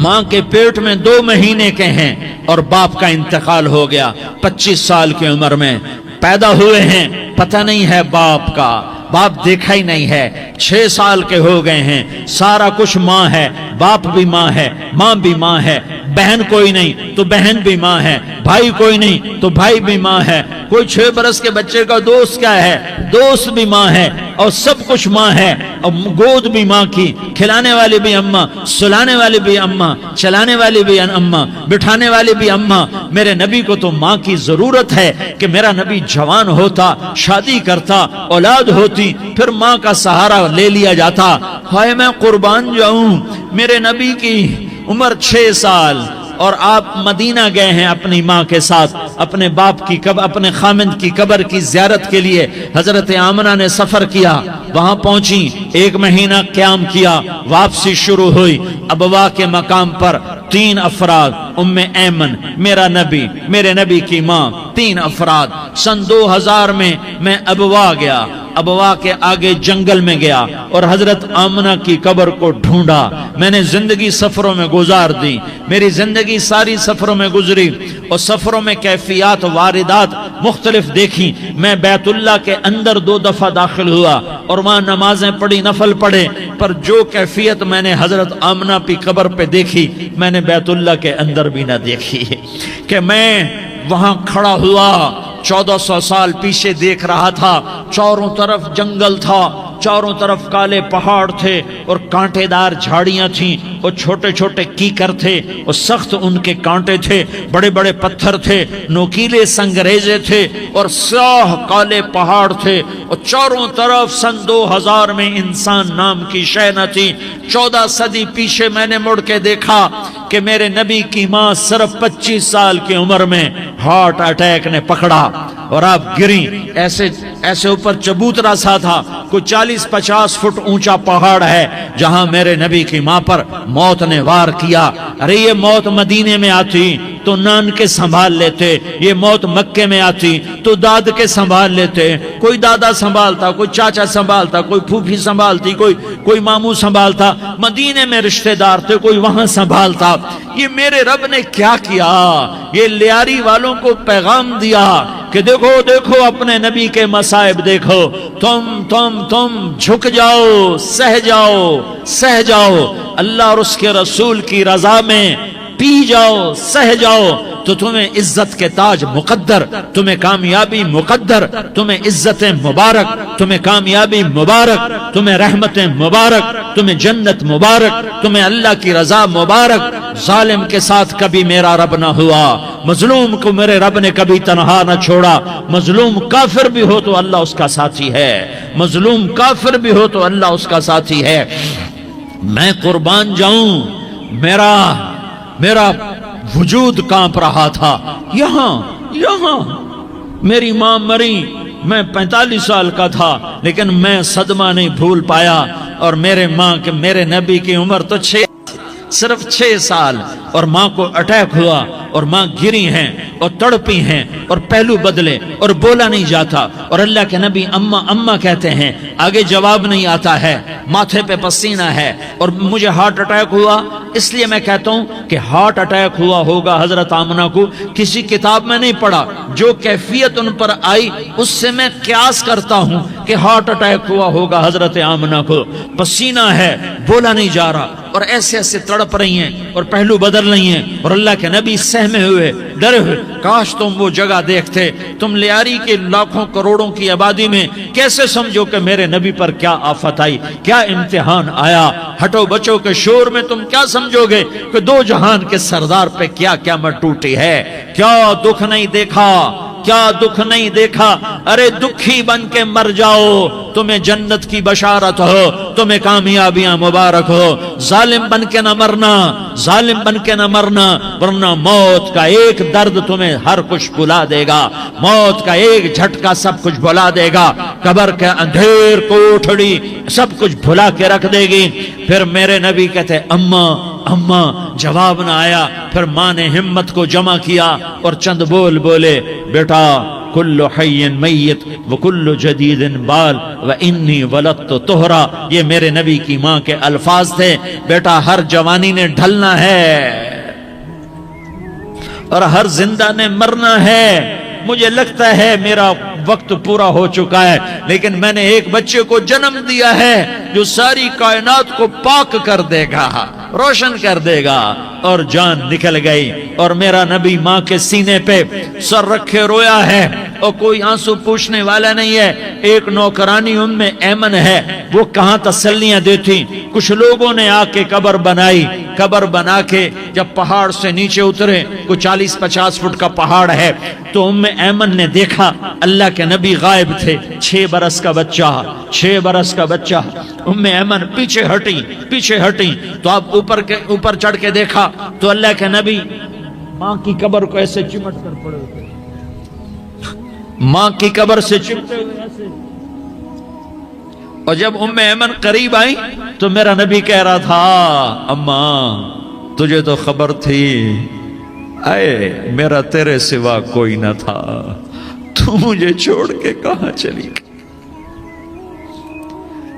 ماں کے پیٹ میں 2 مہینے کے ہیں اور باپ کا انتقال ہو گیا 25 سال کی عمر میں پیدا ہوئے ہیں، پتہ نہیں ہے باپ کا، باپ دیکھا ہی نہیں ہے، 6 سال کے ہو گئے ہیں، سارا کچھ ماں ہے، باپ بھی ماں ہے، ماں بھی ماں ہے، بہن کوئی نہیں تو بہن بھی ماں ہے، بھائی کوئی نہیں تو بھائی بھی ماں ہے، کوئی 6 برس کے بچے کا دوست کیا ہے، دوست بھی ماں ہے، اور سب کچھ ماں ہے، اور گود بھی ماں کی، کھلانے والی بھی اماں، سلانے والی بھی اماں، چلانے والی بھی اماں، بٹھانے والی بھی اماں۔ میرے نبی کو تو ماں کی ضرورت ہے کہ میرا نبی جوان ہوتا، شادی کرتا، اولاد ہوتی، پھر ماں کا سہارا لے لیا جاتا۔ ہائے میں قربان جاؤں، میرے نبی کی عمر 6 سال اور آپ مدینہ گئے ہیں اپنی ماں کے ساتھ، اپنے باپ کی اپنے خامند کی قبر کی زیارت کے لیے حضرت آمنہ نے سفر کیا، وہاں پہنچی، 1 مہینہ قیام کیا، واپسی شروع ہوئی۔ ابوا کے مقام پر 3 افراد، ام ایمن، میرا نبی، میرے نبی کی ماں، 3 افراد۔ سن 2000 میں ابوا گیا، ابوا کے آگے جنگل میں گیا اور حضرت آمنہ کی قبر کو ڈھونڈا۔ میں نے زندگی سفروں میں گزار دی، میری زندگی ساری سفروں میں گزری، اور سفروں میں کیفیات واردات مختلف دیکھی۔ میں بیت اللہ کے اندر 2 دفعہ داخل ہوا اور وہاں نمازیں پڑھی، نفل پڑھے، پر جو کیفیت میں نے حضرت آمنہ کی قبر پہ دیکھی میں نے بیت اللہ کے اندر بھی نہ دیکھی، کہ میں وہاں کھڑا ہوا 1400 سال پیچھے دیکھ رہا تھا، چاروں طرف جنگل تھا، چاروں طرف کالے پہاڑ تھے اور کانٹے دار جھاڑیاں تھیں اور چھوٹے چھوٹے کیکر تھے اور سخت ان کے کانٹے تھے، بڑے بڑے پتھر تھے، نوکیلے سنگریزے تھے اور سیاہ کالے پہاڑ تھے، اور چاروں طرف سن 2000 میں انسان نام کی شے نہ تھی۔ 14 صدی پیچھے میں نے مڑ کے دیکھا کہ میرے نبی کی ماں صرف 25 سال کی عمر میں ہارٹ اٹیک نے پکڑا اور آپ گری، ایسے اوپر چبوترا سا تھا، کوئی 40-50 فٹ اونچا پہاڑ ہے جہاں میرے نبی کی ماں پر موت نے وار کیا۔ ارے یہ موت مدینے میں آتی تو نان کے سنبھال لیتے، یہ موت مکے میں آتی تو داد کے سنبھال لیتے، کوئی دادا سنبھالتا، کوئی چاچا سنبھالتا، کوئی پھوپھی سنبھالتی، کوئی ماموں سنبھالتا، مدینے میں رشتہ دار تھے، کوئی وہاں سنبھالتا۔ یہ میرے رب نے کیا کیا؟ یہ لیاری والوں کو پیغام دیا کہ دیکھو دیکھو اپنے نبی کے مصائب دیکھو، تم جھک جاؤ، سہ جاؤ اللہ اور اس کے رسول کی رضا میں، پی جاؤ، سہ جاؤ تو تمہیں عزت کے تاج مقدر، تمہیں کامیابی مقدر، تمہیں عزتیں مبارک، تمہیں کامیابی مبارک، تمہیں رحمتیں مبارک، تمہیں جنت مبارک، تمہیں اللہ کی رضا مبارک۔ ظالم کے ساتھ کبھی میرا رب نہ ہوا، مظلوم کو میرے رب نے کبھی تنہا نہ چھوڑا۔ مظلوم کافر بھی ہو تو اللہ اس کا ساتھی ہے، مظلوم کافر بھی ہو تو اللہ اس کا ساتھی ہے۔ میں قربان جاؤں، میرا وجود کانپ رہا تھا۔ یہاں میری ماں مری، میں 45 سال کا تھا، لیکن میں صدمہ نہیں بھول پایا۔ اور میرے نبی کی عمر تو صرف 6 سال، اور ماں کو اٹیک ہوا اور ماں گری ہیں اور تڑپی ہیں اور پہلو بدلے اور بولا نہیں جاتا، اور اللہ کے نبی اماں اماں کہتے ہیں، آگے جواب نہیں آتا ہے، ماتھے پہ پسینہ ہے، اور مجھے ہارٹ اٹیک ہوا۔ اس لیے میں کہتا ہوں کہ ہارٹ اٹیک ہوا ہوگا حضرت آمنہ کو، کسی کتاب میں نہیں پڑھا، جو کیفیت ان پر آئی اس سے میں قیاس کرتا ہوں کہ ہارٹ اٹیک ہوا ہوگا حضرت آمنہ کو۔ پسینہ ہے، بولا نہیں جا رہا، اور ایسے تڑپ رہی ہیں اور پہلو بدل رہی ہیں، اور اللہ کے نبی سہمے ہوئے، ڈرے ہوئے۔ کاش تم وہ جگہ دیکھتے، تم لیاری کے لاکھوں کروڑوں کی آبادی میں کیسے سمجھو کہ میرے نبی پر کیا آفت آئی، کیا امتحان آیا۔ ہٹو بچوں کے شور میں تم کیا سمجھو گے کہ 2 جہان کے سردار پہ کیا قیامت ٹوٹی ہے۔ کیا دکھ نہیں دیکھا، کیا دکھ نہیں دیکھا۔ ارے دکھی بن کے مر جاؤ، تمہیں جنت کی بشارت ہو، تمہیں کامیابیاں مبارک ہو۔ ظالم بن کے نہ مرنا، ظالم بن کے نہ مرنا، ورنہ موت کا ایک درد تمہیں ہر کچھ بھلا دے گا، موت کا ایک جھٹکا سب کچھ بھلا دے گا، قبر کے اندھیر کوٹھڑی سب کچھ بھلا کے رکھ دے گی۔ پھر میرے نبی کہتے اماں، جواب نہ آیا۔ پھر ماں نے ہمت کو جمع کیا اور چند بول بولے، بیٹا کل حی میت وکل جدید بال وانی ولدت طہرا۔ یہ میرے نبی کی ماں کے الفاظ تھے، بیٹا ہر جوانی نے ڈھلنا ہے اور ہر زندہ نے مرنا ہے۔ مجھے لگتا ہے میرا وقت پورا ہو چکا ہے، لیکن میں نے ایک بچے کو جنم دیا ہے جو ساری کائنات کو پاک کر دے گا، روشن کر دے گا۔ اور جان نکل گئی، اور میرا نبی ماں کے سینے پہ سر رکھے رویا ہے، اور کوئی آنسو پوچھنے والا نہیں ہے۔ ایک نوکرانی ام ایمن ہے، وہ کہاں تسلیاں دیتی۔ کچھ لوگوں نے آ کے قبر بنائی، قبر بنا کے جب پہاڑ سے نیچے اترے، کوئی 40-50 فٹ کا پہاڑ ہے، تو ام ایمن نے دیکھا اللہ کے نبی غائب تھے، 6 برس کا بچہ، 6 برس کا بچہ۔ ام ایمن پیچھے ہٹی تو آپ اوپر چڑھ کے دیکھا تو اللہ کے نبی ماں کی قبر کو ایسے چمٹ کر پڑے ہوئے، ماں کی قبر سے چمٹے ہوئے ایسے۔ اور جب ام ایمن قریب آئی تو میرا نبی کہہ رہا تھا، اماں تجھے تو خبر تھی، اے میرا تیرے سوا کوئی نہ تھا، تو مجھے چھوڑ کے کہاں چلی گئی؟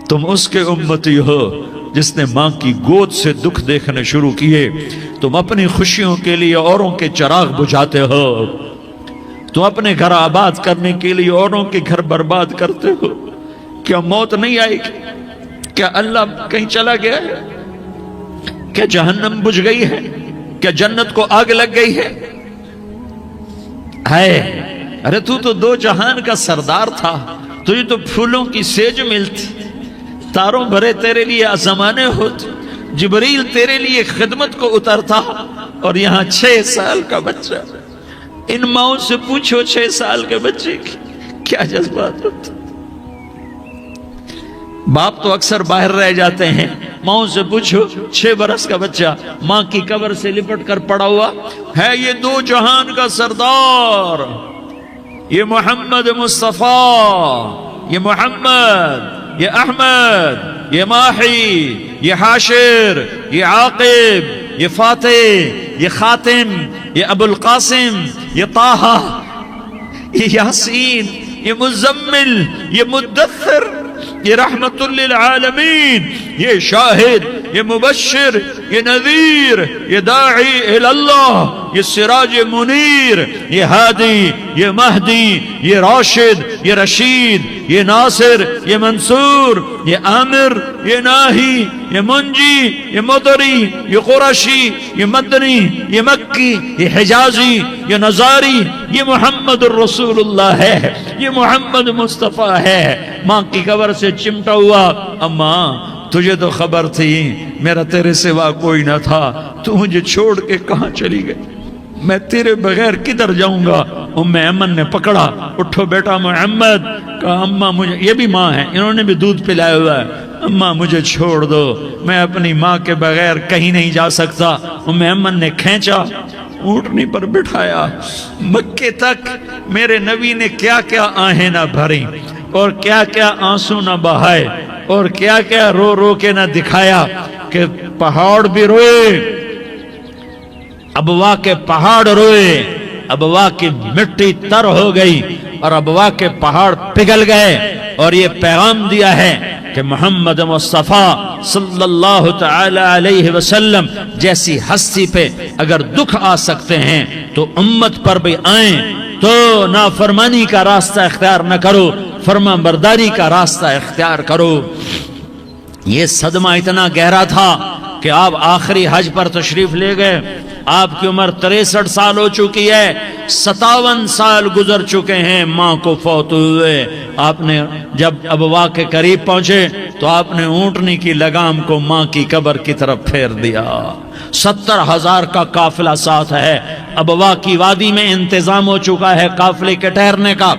تم اس کے امتی ہو جس نے ماں کی گود سے دکھ دیکھنے شروع کیے۔ تم اپنی خوشیوں کے لیے اوروں کے چراغ بجھاتے ہو، تم اپنے گھر آباد کرنے کے لیے اوروں کے گھر برباد کرتے ہو۔ کیا موت نہیں آئے گی؟ کیا اللہ کہیں چلا گیا ہے؟ کیا جہنم بجھ گئی ہے؟ کیا جنت کو آگ لگ گئی ہے؟ ارے تو 2 جہان کا سردار تھا، تجھے تو پھولوں کی سیج ملتی، تاروں بھرے تیرے لیے زمانے ہوتے، جبریل تیرے لیے خدمت کو اترتا، اور یہاں 6 سال کا بچہ۔ ان ماؤں سے پوچھو 6 سال کے بچے کی کیا جذبات ہوتے۔ باپ تو اکثر باہر رہ جاتے ہیں، ماؤں سے پوچھو 6 برس کا بچہ ماں کی قبر سے لپٹ کر پڑا ہوا ہے۔ یہ 2 جہان کا سردار، یہ محمد مصطفیٰ، یہ محمد، یہ احمد، یہ ماحی، یہ حاشر، یہ عاقب، یہ فاتح، یہ خاتم، یہ ابو القاسم، یہ طٰہٰ، یہ یاسین، یہ مزمل، یہ مدثر، یہ رحمت للعالمین، یہ شاہد، یہ مبشر، یہ نذیر، یہ داعی اللہ، یہ سراج منیر، یہ ہادی، یہ مہدی، یہ راشد، یہ رشید، یہ ناصر، یہ منصور، یہ عامر، یہ ناہی، یہ منجی، یہ مدری، یہ قرشی، یہ مدنی، یہ مکی، یہ حجازی، یہ نظاری، یہ محمد الرسول اللہ ہے، یہ محمد مصطفیٰ ہے۔ ماں کی قبر سے چمٹا ہوا، اماں تجھے تو خبر تھی میرا تیرے سوا کوئی نہ تھا، تو مجھے چھوڑ کے کہاں چلی گئی، میں تیرے بغیر کدھر جاؤں گا؟ ام ایمن نے پکڑا، اٹھو بیٹا محمد، کہا اماں مجھے، یہ بھی ماں ہے، انہوں نے بھی دودھ پلایا ہوا ہے، اماں مجھے چھوڑ دو، میں اپنی ماں کے بغیر کہیں نہیں جا سکتا۔ ام ایمن نے کھینچا، اونٹنی پر بٹھایا، مکے تک میرے نبی نے کیا کیا آہیں نہ بھری اور کیا کیا آنسو نہ بہائے اور کیا کیا رو رو کے نہ دکھایا کہ پہاڑ بھی روئے، ابوا کے پہاڑ روئے، ابوا کی مٹی تر ہو گئی اور ابوا کے پہاڑ پگھل گئے، اور یہ پیغام دیا ہے کہ محمد مصطفیٰ صلی اللہ تعالی علیہ وسلم جیسی ہستی پہ اگر دکھ آ سکتے ہیں تو امت پر بھی آئیں، تو نافرمانی کا راستہ اختیار نہ کرو، فرما برداری کا راستہ اختیار کرو۔ یہ صدمہ اتنا گہرا تھا کہ آپ آخری حج پر تشریف لے گئے، آپ کی عمر 63 سال ہو چکی ہے، 57 سال گزر چکے ہیں ماں کو فوت ہوئے۔ آپ نے جب ابوا کے قریب پہنچے تو آپ نے اونٹنی کی لگام کو ماں کی قبر کی طرف پھیر دیا۔ 70,000 کا قافلہ ساتھ ہے، ابوا کی وادی میں انتظام ہو چکا ہے قافلے کے ٹھہرنے کا۔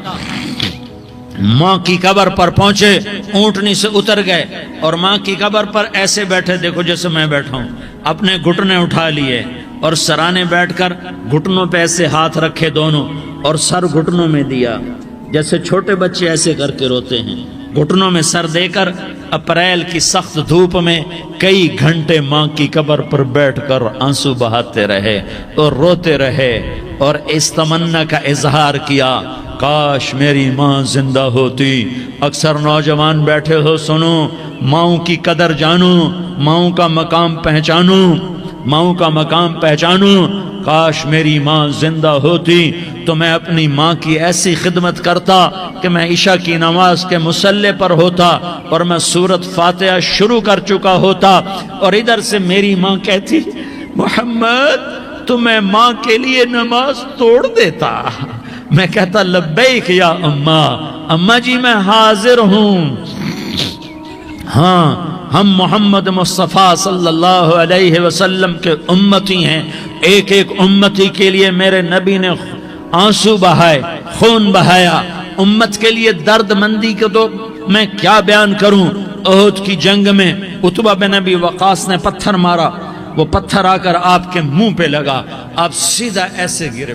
ماں کی قبر پر پہنچے، اونٹنی سے اتر گئے اور ماں کی قبر پر ایسے بیٹھے، دیکھو جیسے میں بیٹھا ہوں، اپنے گھٹنے اٹھا لیے اور سرانے بیٹھ کر گھٹنوں پہ ایسے ہاتھ رکھے دونوں اور سر گھٹنوں میں دیا، جیسے چھوٹے بچے ایسے کر کے روتے ہیں، گھٹنوں میں سر دے کر اپریل کی سخت دھوپ میں کئی گھنٹے ماں کی قبر پر بیٹھ کر آنسو بہاتے رہے اور روتے رہے اور اس تمنا کا اظہار کیا، کاش میری ماں زندہ ہوتی۔ اکثر نوجوان بیٹھے ہو، سنو، ماؤں کی قدر جانو، ماؤں کا مقام پہچانو، ماؤں کا مقام پہچانو۔ کاش میری ماں زندہ ہوتی تو میں اپنی ماں کی ایسی خدمت کرتا کہ میں عشاء کی نماز کے مصلی پر ہوتا اور میں سورۃ فاتحہ شروع کر چکا ہوتا، اور ادھر سے میری ماں کہتی محمد تو میں ماں کے لیے نماز توڑ دیتا، میں کہتا لبیک یا اماں، اماں جی میں حاضر ہوں۔ ہاں، ہم محمد مصطفیٰ صلی اللہ علیہ وسلم کے امتی ہیں، ایک ایک امتی کے لیے میرے نبی نے آنسو بہائے، خون بہایا، امت کے لیے درد مندی کو تو میں کیا بیان کروں۔ احد کی جنگ میں عتبہ بن ابی وقاص نے پتھر مارا، وہ پتھر آ کر آپ کے منہ پہ لگا، آپ سیدھا ایسے گرے،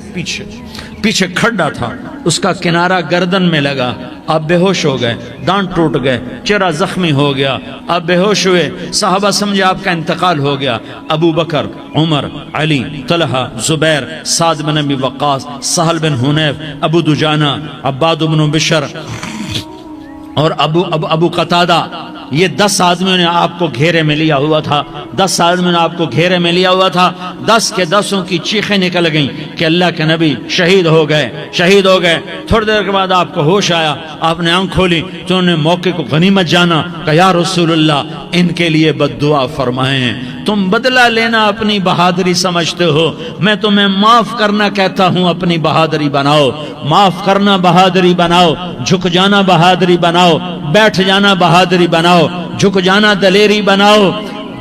پیچھے کھڈا تھا، اس کا کنارہ گردن میں لگا، آپ بے ہوش ہو گئے، دانت ٹوٹ گئے، چہرہ زخمی ہو گیا، آپ بے ہوش ہوئے، صحابہ سمجھے آپ کا انتقال ہو گیا۔ ابو بکر، عمر، علی، طلحہ، زبیر، سعد بن ابی وقاص، سہل بن حنیف، ابو دجانہ، عباد بن بشر اور ابو قتادہ، یہ 10 آدمیوں نے آپ کو گھیرے میں لیا ہوا تھا، 10 آدمیوں نے آپ کو گھیرے میں لیا ہوا تھا، 10 کے 10 کی چیخیں نکل گئیں کہ اللہ کے نبی شہید ہو گئے۔ تھوڑی دیر کے بعد آپ کو ہوش آیا، آپ نے آنکھ کھولی تو انہوں نے موقع کو غنیمت جانا، کہ یا رسول اللہ ان کے لیے بد دعا فرمائیں، تم بدلہ لینا اپنی بہادری سمجھتے ہو، میں تمہیں معاف کرنا کہتا ہوں، اپنی بہادری بناؤ، معاف کرنا بہادری بناؤ، جھک جانا بہادری بناؤ، بیٹھ جانا بہادری بناؤ، جھک جانا دلیری بناؤ۔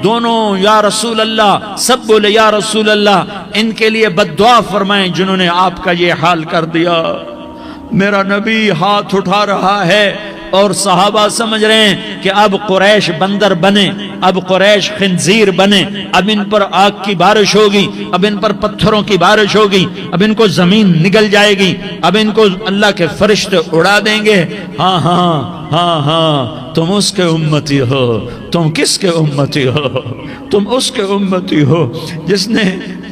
دونوں یا رسول اللہ، سب بولے یا رسول اللہ، ان کے لیے بد دعا فرمائیں جنہوں نے آپ کا یہ حال کر دیا۔ میرا نبی ہاتھ اٹھا رہا ہے اور صحابہ سمجھ رہے ہیں کہ اب قریش بندر بنے، اب قریش خنزیر بنے، اب ان پر آگ کی بارش ہوگی، اب ان پر پتھروں کی بارش ہوگی، اب ان کو زمین نگل جائے گی، اب ان کو اللہ کے فرشتے اڑا دیں گے۔ ہاں ہاں ہاں ہاں، تم اس کے امتی ہو۔ تم کس کے امتی ہو؟ تم اس کے امتی ہو جس نے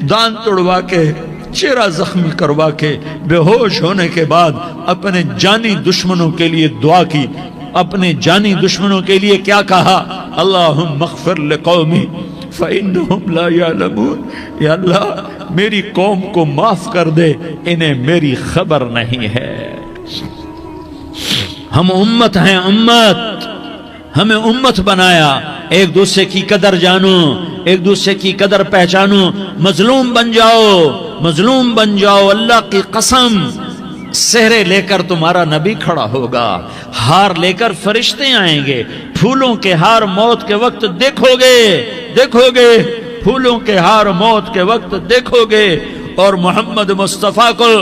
دانت توڑوا کے، چہرہ زخمی کروا کے، بے ہوش ہونے کے بعد اپنے جانی دشمنوں کے لیے دعا کی، اپنے جانی دشمنوں کے لیے کیا کہا؟ اللہم اغفر لقومی فإنہم لا یعلمون، یا اللہ میری قوم کو معاف کر دے، انہیں میری خبر نہیں ہے۔ ہم امت ہیں، امت، ہمیں امت بنایا، ایک دوسرے کی قدر جانو، ایک دوسرے کی قدر پہچانو، مظلوم بن جاؤ، مظلوم بن جاؤ۔ اللہ کی قسم، سہرے لے کر تمہارا نبی کھڑا ہوگا، ہار لے کر فرشتے آئیں گے، پھولوں کے ہار موت کے وقت دیکھو گے، دیکھو گے، پھولوں کے ہار موت کے وقت دیکھو گے، اور محمد مصطفیٰ کو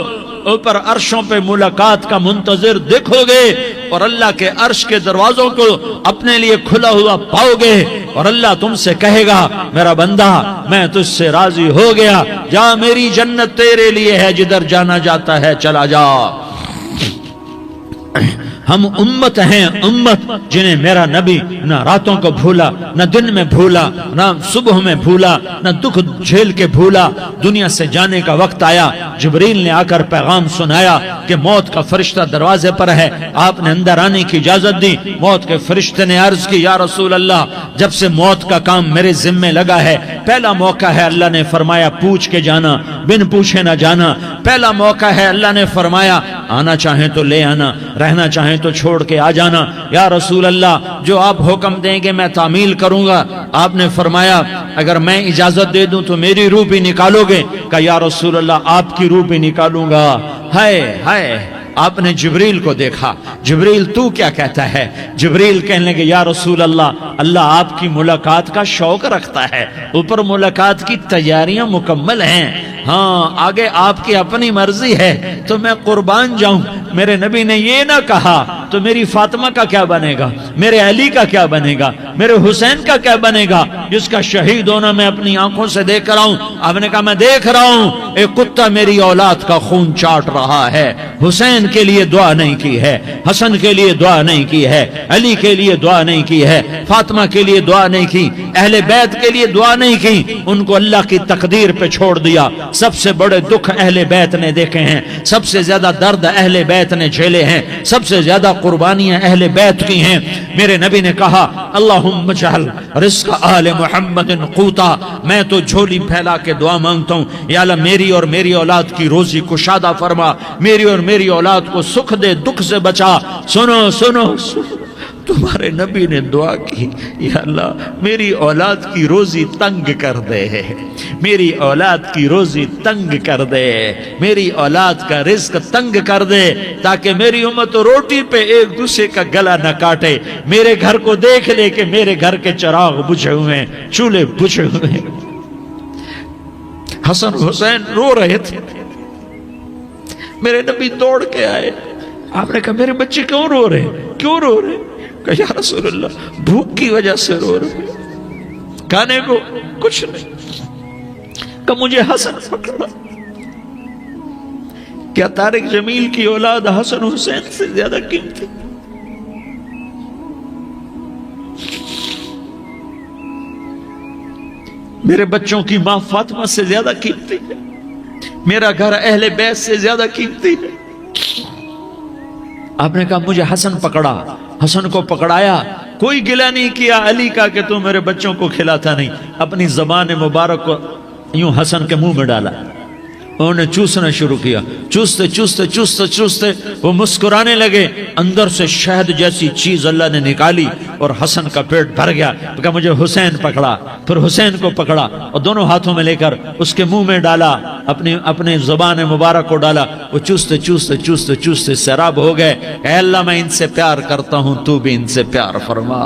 اوپر عرشوں پہ ملاقات کا منتظر دیکھو گے، اور اللہ کے عرش کے دروازوں کو اپنے لیے کھلا ہوا پاؤ گے، اور اللہ تم سے کہے گا میرا بندہ میں تجھ سے راضی ہو گیا، جا میری جنت تیرے لیے ہے، جدھر جانا جاتا ہے چلا جا۔ ہم امت ہیں، امت جنہیں میرا نبی نہ راتوں کو بھولا، نہ دن میں بھولا، نہ صبح میں بھولا، نہ دکھ جھیل کے بھولا۔ دنیا سے جانے کا وقت آیا، جبریل نے آ کر پیغام سنایا کہ موت کا فرشتہ دروازے پر ہے، آپ نے اندر آنے کی اجازت دی۔ موت کے فرشتے نے عرض کی یا رسول اللہ، جب سے موت کا کام میرے ذمے لگا ہے، پہلا موقع ہے، اللہ نے فرمایا پوچھ کے جانا، بن پوچھے نہ جانا۔ پہلا موقع ہے، اللہ نے فرمایا آنا چاہیں تو لے آنا، رہنا چاہیں تو چھوڑ کے آ جانا۔ یا رسول اللہ جو آپ حکم دیں گے میں تعمیل کروں گا۔ آپ نے فرمایا اگر میں اجازت دے دوں تو میری روح بھی نکالو گے؟ کہا یا رسول اللہ آپ کی روح بھی نکالوں گا۔ ہائے ہائے، آپ نے جبریل کو دیکھا، جبریل تو کیا کہتا ہے؟ جبریل کہنے لگے یا رسول اللہ، اللہ آپ کی ملاقات کا شوق رکھتا ہے، اوپر ملاقات کی تیاریاں مکمل ہیں، ہاں آگے آپ کی اپنی مرضی ہے تو میں قربان جاؤں۔ میرے نبی نے یہ نہ کہا تو میری فاطمہ کا کیا بنے گا، میرے علی کا کیا بنے گا، میرے حسین کا کیا بنے گا، جس کا شہید ہونا میں اپنی آنکھوں سے دیکھ رہا ہوں۔ آپ نے کہا میں دیکھ رہا ہوں، ایک کتا میری اولاد کا خون چاٹ رہا ہے۔ حسین کے لیے دعا نہیں کی ہے، حسن کے لیے دعا نہیں کی ہے، علی کے لیے دعا نہیں کی ہے، فاطمہ کے لیے دعا نہیں کی، اہل بیت کے لیے دعا نہیں کی، ان کو اللہ کی تقدیر پہ چھوڑ دیا۔ سب سے بڑے دکھ اہل بیت نے دیکھے ہیں، سب سے زیادہ درد اہل بیت نے جھیلے ہیں، سب سے زیادہ قربانیاں اہل بیت کی ہیں۔ میرے نبی نے کہا اللہم اجعل رزق آل محمد قوتا، میں تو جھولی پھیلا کے دعا مانگتا ہوں یا اللہ میری اور میری اولاد کی روزی کشادہ فرما، میری اور میری اولاد کو سکھ دے، دکھ سے بچا۔ سنو سنو سنو، تمہارے نبی نے دعا کی یا اللہ میری اولاد کی روزی تنگ کر دے، میری اولاد کی روزی تنگ کر دے، میری اولاد کا رزق تنگ کر دے، تاکہ میری امت روٹی پہ ایک دوسرے کا گلا نہ کاٹے، میرے گھر کو دیکھ لے کہ میرے گھر کے چراغ بجھے ہوئے ہیں، چولہے بجھے ہوئے ہیں۔ حسن حسین رو رہے تھے، میرے نبی دوڑ کے آئے، آپ نے کہا میرے بچے کیوں رو رہے، کیوں رو رہے؟ کہ یا رسول اللہ بھوک کی وجہ سے رو رہے، کھانے کو کچھ نہیں۔ کہ مجھے حسن پکڑا، کیا طارق جمیل کی اولاد حسن حسین سے زیادہ قیمتی؟ میرے بچوں کی ماں فاطمہ سے زیادہ قیمتی ہے، میرا گھر اہل بیت سے زیادہ قیمتی ہے۔ آپ نے کہا مجھے حسن پکڑا، حسن کو پکڑایا، کوئی گلہ نہیں کیا علی کا کہ تو میرے بچوں کو کھلاتا نہیں، اپنی زبان مبارک کو یوں حسن کے منہ میں ڈالا، انہوں نے چوسنا شروع کیا، چوستے چوستے چوستے چوستے وہ مسکرانے لگے، اندر سے شہد جیسی چیز اللہ نے نکالی اور حسن کا پیٹ بھر گیا۔ کہا مجھے حسین پکڑا، پھر حسین کو پکڑا اور دونوں ہاتھوں میں لے کر اس کے منہ میں ڈالا، اپنے زبان مبارک کو ڈالا، وہ چوستے چوستے چوستے چوستے سیراب ہو گئے۔ اے اللہ میں ان سے پیار کرتا ہوں، تو بھی ان سے پیار فرما،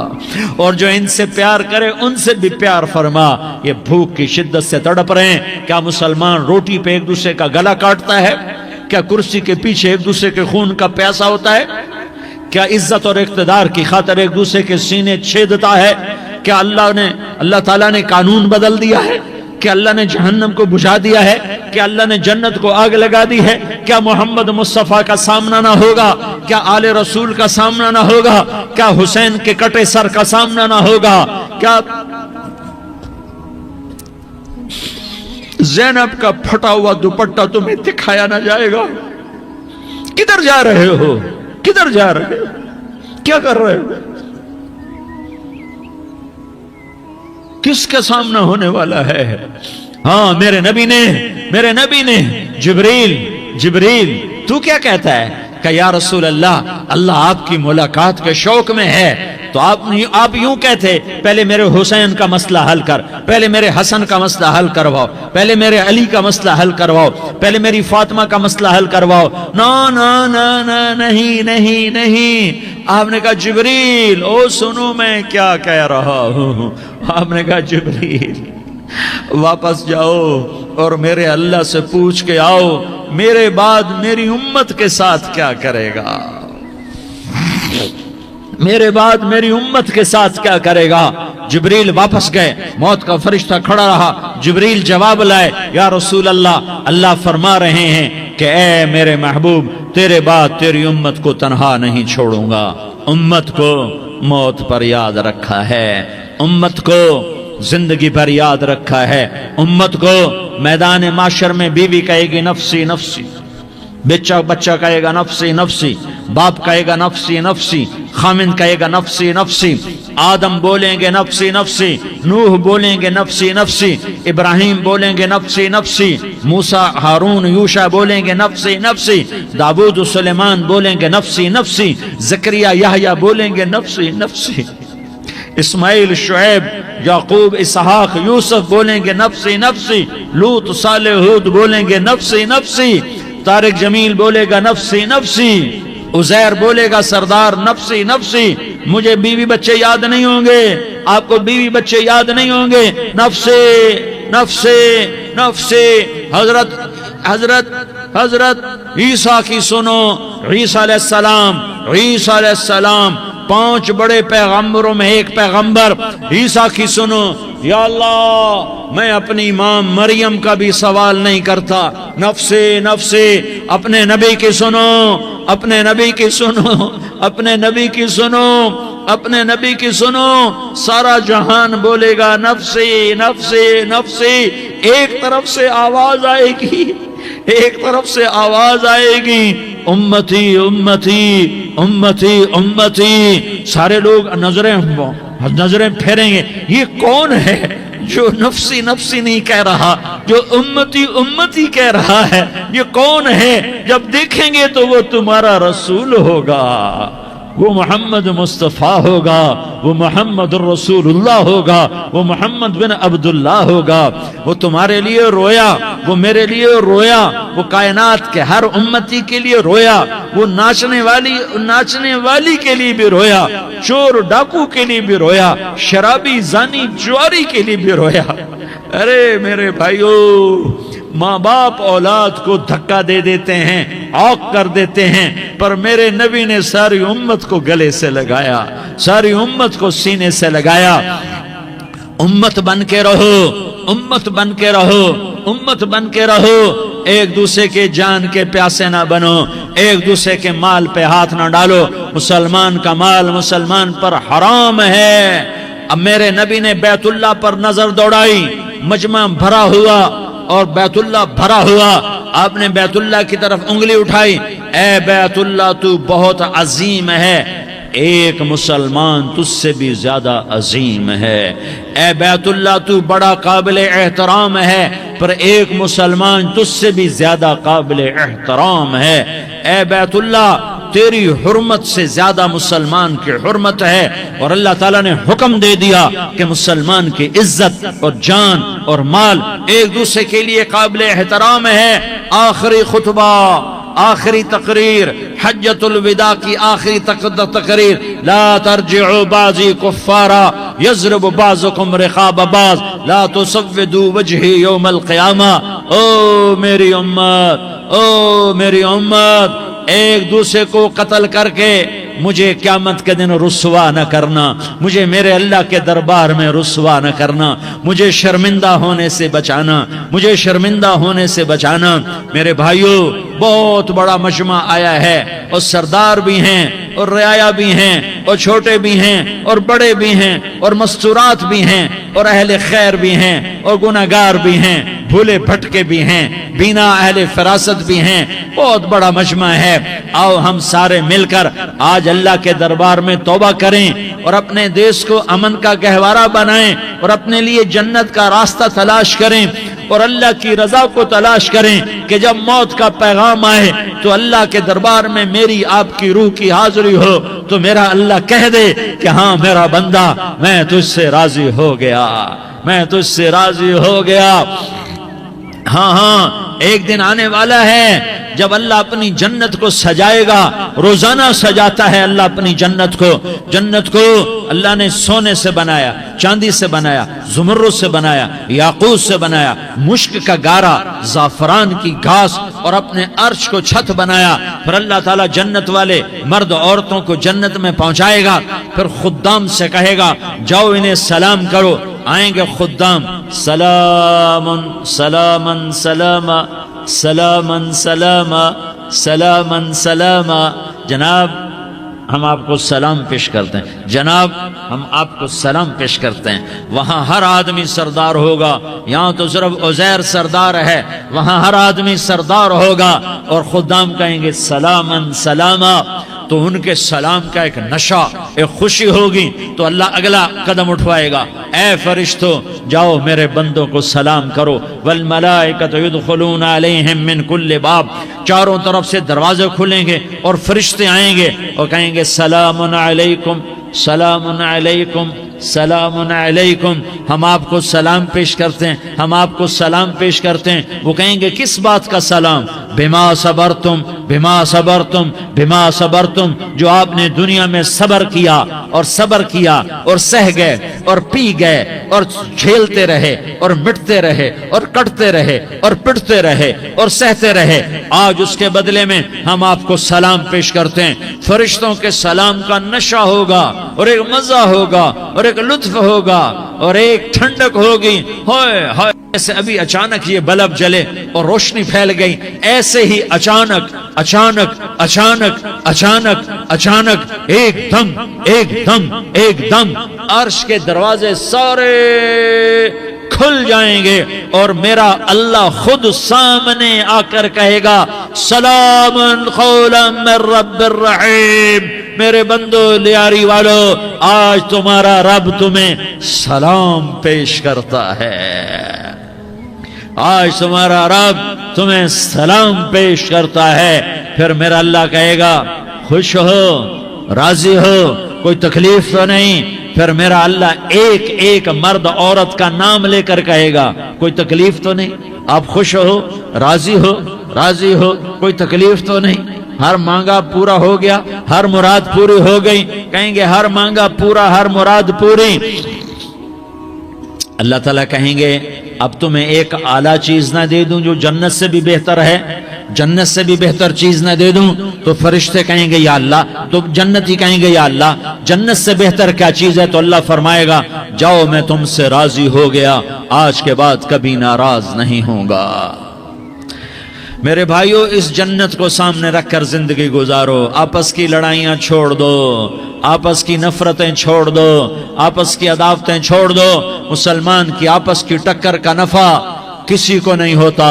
اور جو ان سے پیار کرے ان سے بھی پیار فرما۔ یہ بھوک کی شدت سے تڑپ رہے ہیں، کیا مسلمان روٹی پہ ایک دوسرے کا گلا کاٹتا ہے؟ کیا کرسی کے پیچھے ایک دوسرے کے خون کا پیاسا ہوتا ہے؟ کیا عزت اور اقتدار کی خاطر ایک دوسرے کے سینے چھیدتا ہے؟ کیا اللہ تعالیٰ نے قانون بدل دیا ہے؟ کیا اللہ نے جہنم کو بجھا دیا ہے؟ کیا اللہ نے جنت کو آگ لگا دی ہے؟ کیا محمد مصطفیٰ کا سامنا نہ ہوگا؟ کیا آل رسول کا سامنا نہ ہوگا؟ کیا حسین کے کٹے سر کا سامنا نہ ہوگا؟ کیا زینب کا پھٹا ہوا دوپٹہ تمہیں دکھایا نہ جائے گا؟ کدھر جا رہے ہو؟ کدھر جا رہے ہو؟ کیا کر رہے ہو؟ کس کے سامنے ہونے والا ہے؟ ہاں میرے نبی نے جبریل تو کیا کہتا ہے کہ یا رسول اللہ آپ کی ملاقات کے شوق میں ہے، تو آپ یوں کہتے پہلے میرے حسین کا مسئلہ حل کر، پہلے میرے حسن کا مسئلہ حل کرواؤ، پہلے میرے علی کا مسئلہ حل کرواؤ، پہلے میری فاطمہ کا مسئلہ حل کرواؤ۔ نہیں، آپ نے کہا جبریل سنو میں کیا کہہ رہا ہوں۔ آپ نے کہا جبریل واپس جاؤ اور میرے اللہ سے پوچھ کے آؤ میرے بعد میری امت کے ساتھ کیا کرے گا، میرے بعد میری امت کے ساتھ کیا کرے گا۔ جبریل واپس گئے، موت کا فرشتہ کھڑا رہا، جبریل جواب لائے، یا رسول اللہ فرما رہے ہیں کہ اے میرے محبوب تیرے بعد تیری امت کو تنہا نہیں چھوڑوں گا، امت کو موت پر یاد رکھا ہے، امت کو زندگی پر یاد رکھا ہے، امت کو میدان معاشر میں بیوی کہے گی نفسی نفسی، بچہ کہے گا نفسی نفسی، باپ کہے گا نفسی نفسی، خامند کہے گا نفسی نفسی، آدم بولیں گے نفسی نفسی، نوح بولیں گے نفسی نفسی، ابراہیم بولیں گے نفسی نفسی، موسیٰ ہارون یوشع بولیں گے نفسی نفسی، داؤد سلیمان بولیں گے نفسی نفسی، زکریا یحییٰ بولیں گے نفسی نفسی، اسماعیل شعیب یعقوب اسحاق یوسف بولیں گے نفسی نفسی، لوط صالح ہود بولیں گے نفسی نفسی، طارق جمیل بولے گا نفسی نفسی، عزیر بولے گا سردار نفسی نفسی، مجھے بیوی بچے یاد نہیں ہوں گے، آپ کو بیوی بچے یاد نہیں ہوں گے، نفسی نفسی نفسی۔ حضرت عیسیٰ کی سنو، عیسیٰ علیہ السلام 5 بڑے پیغمبروں میں ایک پیغمبر، عیسیٰ کی سنو، یا اللہ میں اپنی ماں مریم کا بھی سوال نہیں کرتا، نفسی نفسی۔ اپنے نبی کی سنو، اپنے نبی کی سنو، اپنے نبی کی سنو، اپنے نبی کی سنو، سارا جہان بولے گا نفسی نفسی نفسی۔ ایک طرف سے آواز آئے گی، ایک طرف سے آواز آئے گی، امتی امتی امتی امتی۔ سارے لوگ نظریں پھیریں گے، یہ کون ہے جو نفسی نفسی نہیں کہہ رہا، جو امتی امتی کہہ رہا ہے، یہ کون ہے؟ جب دیکھیں گے تو وہ تمہارا رسول ہوگا، وہ محمد مصطفیٰ ہوگا، وہ محمد الرسول اللہ ہوگا، وہ محمد بن عبداللہ ہوگا۔ وہ تمہارے لیے رویا، وہ میرے لیے رویا، وہ کائنات کے ہر امتی کے لیے رویا، وہ ناچنے والی کے لیے بھی رویا، چور ڈاکو کے لیے بھی رویا، شرابی زانی جواری کے لیے بھی رویا۔ ارے میرے بھائیو، ماں باپ اولاد کو دھکا دے دیتے ہیں، عوق کر دیتے ہیں، پر میرے نبی نے ساری امت کو گلے سے لگایا، ساری امت کو سینے سے لگایا۔ امت بن کے رہو، امت بن کے رہو، امت بن کے رہو، ایک دوسرے کے جان کے پیاسے نہ بنو، ایک دوسرے کے مال پہ ہاتھ نہ ڈالو۔ مسلمان کا مال مسلمان پر حرام ہے۔ اب میرے نبی نے بیت اللہ پر نظر دوڑائی، مجمع بھرا ہوا اور بیت اللہ بھرا ہوا، آپ نے بیت اللہ کی طرف انگلی اٹھائی، اے بیت اللہ تو بہت عظیم ہے، ایک مسلمان تجھ سے بھی زیادہ عظیم ہے، اے بیت اللہ تو بڑا قابل احترام ہے، پر ایک مسلمان تجھ سے بھی زیادہ قابل احترام ہے، اے بیت اللہ تیری حرمت سے زیادہ مسلمان کی حرمت ہے۔ اور اللہ تعالیٰ نے حکم دے دیا کہ مسلمان کی عزت اور جان اور مال ایک دوسرے کے لیے قابل احترام ہے۔ آخری خطبہ، آخری تقریر، حجۃ الوداع کی آخری تقریر، لا ترجعوا بعضی کفارا یضرب بعضکم رقاب بعض لا تسودوا وجہی یوم القیامہ۔ او میری امت، او میری امت، ایک دوسرے کو قتل کر کے مجھے قیامت کے دن رسوا نہ کرنا، مجھے میرے اللہ کے دربار میں رسوا نہ کرنا، مجھے شرمندہ ہونے سے بچانا، مجھے شرمندہ ہونے سے بچانا۔ میرے بھائیو، بہت بڑا مجمع آیا ہے، اور سردار بھی ہیں اور رعایا بھی ہیں اور چھوٹے بھی ہیں اور بڑے بھی ہیں اور مستورات بھی ہیں اور اہل خیر بھی ہیں اور گناہگار بھی ہیں۔ بھولے بھٹکے بھی ہیں، بینا اہل فراست بھی ہیں، بہت بڑا مجمع ہے۔ آؤ ہم سارے مل کر آج اللہ کے دربار میں توبہ کریں اور اپنے دیش کو امن کا گہوارہ بنائیں اور اپنے لیے جنت کا راستہ تلاش کریں اور اللہ کی رضا کو تلاش کریں کہ جب موت کا پیغام آئے تو اللہ کے دربار میں میری آپ کی روح کی حاضری ہو تو میرا اللہ کہہ دے کہ ہاں میرا بندہ، میں تجھ سے راضی ہو گیا، میں تجھ سے راضی ہو گیا۔ ہاں ہاں، ایک دن آنے والا ہے جب اللہ اپنی جنت کو سجائے گا، روزانہ سجاتا ہے اللہ اپنی جنت کو۔ جنت کو اللہ نے سونے سے بنایا، چاندی سے بنایا، زمرد سے بنایا، یاقوت سے بنایا، مشک کا گارا، زعفران کی گھاس اور اپنے عرش کو چھت بنایا۔ پھر اللہ تعالیٰ جنت والے مرد عورتوں کو جنت میں پہنچائے گا، پھر خدام سے کہے گا جاؤ انہیں سلام کرو۔ آئیں گے خدام، سلام سلام سلام سلام سلام سلام سلام، جناب ہم آپ کو سلام پیش کرتے ہیں، جناب ہم آپ کو سلام پیش کرتے ہیں۔ وہاں ہر آدمی سردار ہوگا، یہاں تو صرف عزیر سردار ہے، وہاں ہر آدمی سردار ہوگا اور خدام کہیں گے سلام سلاما، تو ان کے سلام کا ایک نشہ، ایک خوشی ہوگی، تو اللہ اگلا قدم اٹھوائے گا، اے فرشتو جاؤ میرے بندوں کو سلام کرو۔ والملائکۃ یدخلون علیہم من کل باب، چاروں طرف سے دروازے کھلیں گے اور فرشتے آئیں گے اور کہیں گے سلام علیکم سلام علیکم سلام علیکم، ہم آپ کو سلام پیش کرتے ہیں، ہم آپ کو سلام پیش کرتے ہیں۔ وہ کہیں گے کس بات کا سلام؟ بما صبرتم بما صبرتم بما صبرتم، جو آپ نے دنیا میں صبر کیا اور صبر کیا اور سہ گئے اور پی گئے اور جھیلتے رہے اور مٹتے رہے اور کٹتے رہے اور پٹتے رہے اور سہتے رہے، آج اس کے بدلے میں ہم آپ کو سلام پیش کرتے ہیں۔ فرشتوں کے سلام کا نشہ ہوگا اور ایک مزہ ہوگا اور ایک لطف ہوگا اور ایک ٹھنڈک ہوگی۔ ہوئے ہوئے، ایسے ابھی اچانک یہ بلب جلے اور روشنی پھیل گئی، ایسے ہی اچانک اچانک اچانک اچانک اچانک ایک دم ایک دم ایک دم عرش کے دروازے سارے کھل جائیں گے اور میرا اللہ خود سامنے آ کر کہے گا سلام قولا من رب الرحیم، میرے بندو لیاری والو، آج تمہارا رب تمہیں سلام پیش کرتا ہے، آج تمہارا رب تمہیں سلام پیش کرتا ہے۔ پھر میرا اللہ کہے گا خوش ہو، راضی ہو، کوئی تکلیف تو نہیں؟ پھر میرا اللہ ایک ایک مرد عورت کا نام لے کر کہے گا کوئی تکلیف تو نہیں؟ آپ خوش ہو، راضی ہو، راضی ہو، کوئی تکلیف تو نہیں؟ ہر مانگا پورا ہو گیا، ہر مراد پوری ہو گئی؟ کہیں گے ہر مانگا پورا، ہر مراد پوری۔ اللہ تعالیٰ کہیں گے اب تمہیں ایک اعلیٰ چیز نہ دے دوں جو جنت سے بھی بہتر ہے؟ جنت سے بھی بہتر چیز نہ دے دوں؟ تو فرشتے کہیں گے یا اللہ، تو جنتی کہیں گے یا اللہ جنت سے بہتر کیا چیز ہے؟ تو اللہ فرمائے گا جاؤ میں تم سے راضی ہو گیا، آج کے بعد کبھی ناراض نہیں ہوں گا۔ میرے بھائیو، اس جنت کو سامنے رکھ کر زندگی گزارو، آپس کی لڑائیاں چھوڑ دو، آپس کی نفرتیں چھوڑ دو، آپس کی عداوتیں چھوڑ دو۔ مسلمان کی آپس کی ٹکر کا نفع کسی کو نہیں ہوتا،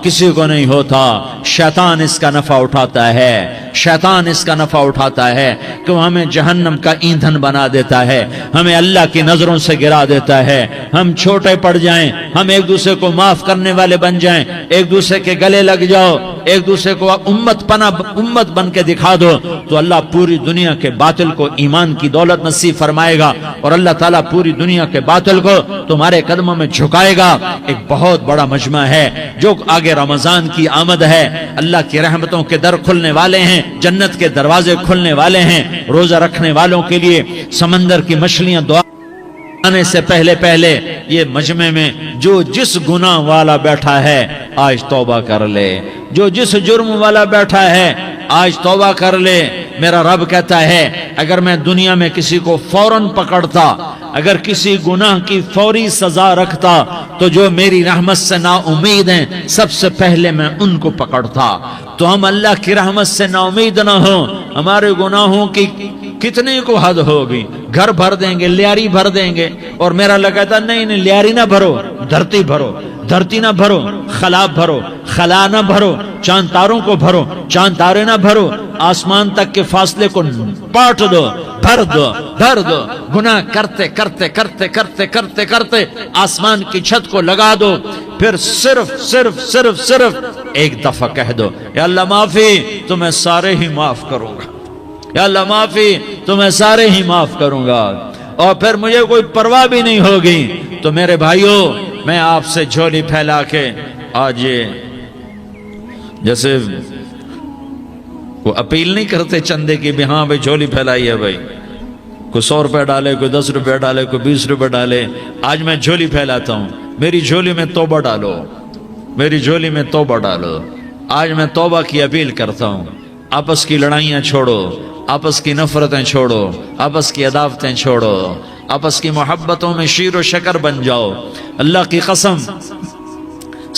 کسی کو نہیں ہوتا، شیطان اس کا نفع اٹھاتا ہے، شیطان اس کا نفع اٹھاتا ہے کہ وہ ہمیں جہنم کا ایندھن بنا دیتا ہے، ہمیں اللہ کی نظروں سے گرا دیتا ہے، ہم چھوٹے پڑ جائیں، ہم ایک دوسرے کو معاف کرنے والے بن جائیں، ایک دوسرے کے گلے لگ جاؤ، ایک دوسرے کو امت بن کے دکھا دو، تو اللہ پوری دنیا کے باطل کو ایمان کی دولت نصیب فرمائے گا اور اللہ تعالیٰ پوری دنیا کے باطل کو تمہارے قدموں میں جھکائے گا۔ ایک بہت بڑا مجمع ہے، جو آگے رمضان کی آمد ہے، اللہ کی رحمتوں کے در کھلنے والے ہیں، جنت کے دروازے کھلنے والے ہیں، روزہ رکھنے والوں کے لیے سمندر کی مچھلیاں دعا آنے سے پہلے پہلے یہ مجمع میں جو جس گناہ والا بیٹھا ہے آج توبہ کر لے، جو جس جرم والا بیٹھا ہے آج توبہ کر لے۔ میرا رب کہتا ہے اگر میں دنیا میں کسی کو فوراً پکڑتا، اگر کسی گناہ کی فوری سزا رکھتا، تو جو میری رحمت سے نا امید ہیں سب سے پہلے میں ان کو پکڑتا۔ تو ہم اللہ کی رحمت سے نا امید نہ ہوں، ہمارے گناہوں کی کتنے کو حد ہوگی، گھر بھر دیں گے، لیاری بھر دیں گے، اور میرا اللہ کہتا نہیں نہیں، لیاری نہ بھرو، دھرتی بھرو، دھرتی نہ بھرو، خلا بھرو، خلا نہ بھرو، چاند تاروں کو بھرو، چاند تارے نہ بھرو، آسمان تک کے فاصلے کو پاٹ دو، بھر دو، بھر دو، گناہ کرتے کرتے کرتے کرتے کرتے کرتے آسمان کی چھت کو لگا دو، پھر صرف صرف صرف صرف ایک دفعہ کہہ دو یا اللہ معافی، تو میں سارے ہی معاف کروں گا، یا اللہ معافی، تو میں سارے ہی معاف کروں گا، اور پھر مجھے کوئی پرواہ بھی نہیں ہوگی۔ تو میرے بھائیوں، میں آپ سے جھولی پھیلا کے آج یہ جیسے وہ اپیل نہیں کرتے چندے کی بھی، ہاں بھائی جھولی پھیلائی ہے بھائی، کوئی 100 روپے ڈالے، کوئی 10 روپے ڈالے، کوئی 20 روپے ڈالے، آج میں جھولی پھیلاتا ہوں، میری جھولی میں توبہ ڈالو، میری جھولی میں توبہ ڈالو۔ آج میں توبہ کی اپیل کرتا ہوں، آپس کی لڑائیاں چھوڑو، آپس کی نفرتیں چھوڑو، آپس کی عداوتیں چھوڑو، آپس کی محبتوں میں شیر و شکر بن جاؤ۔ اللہ کی قسم،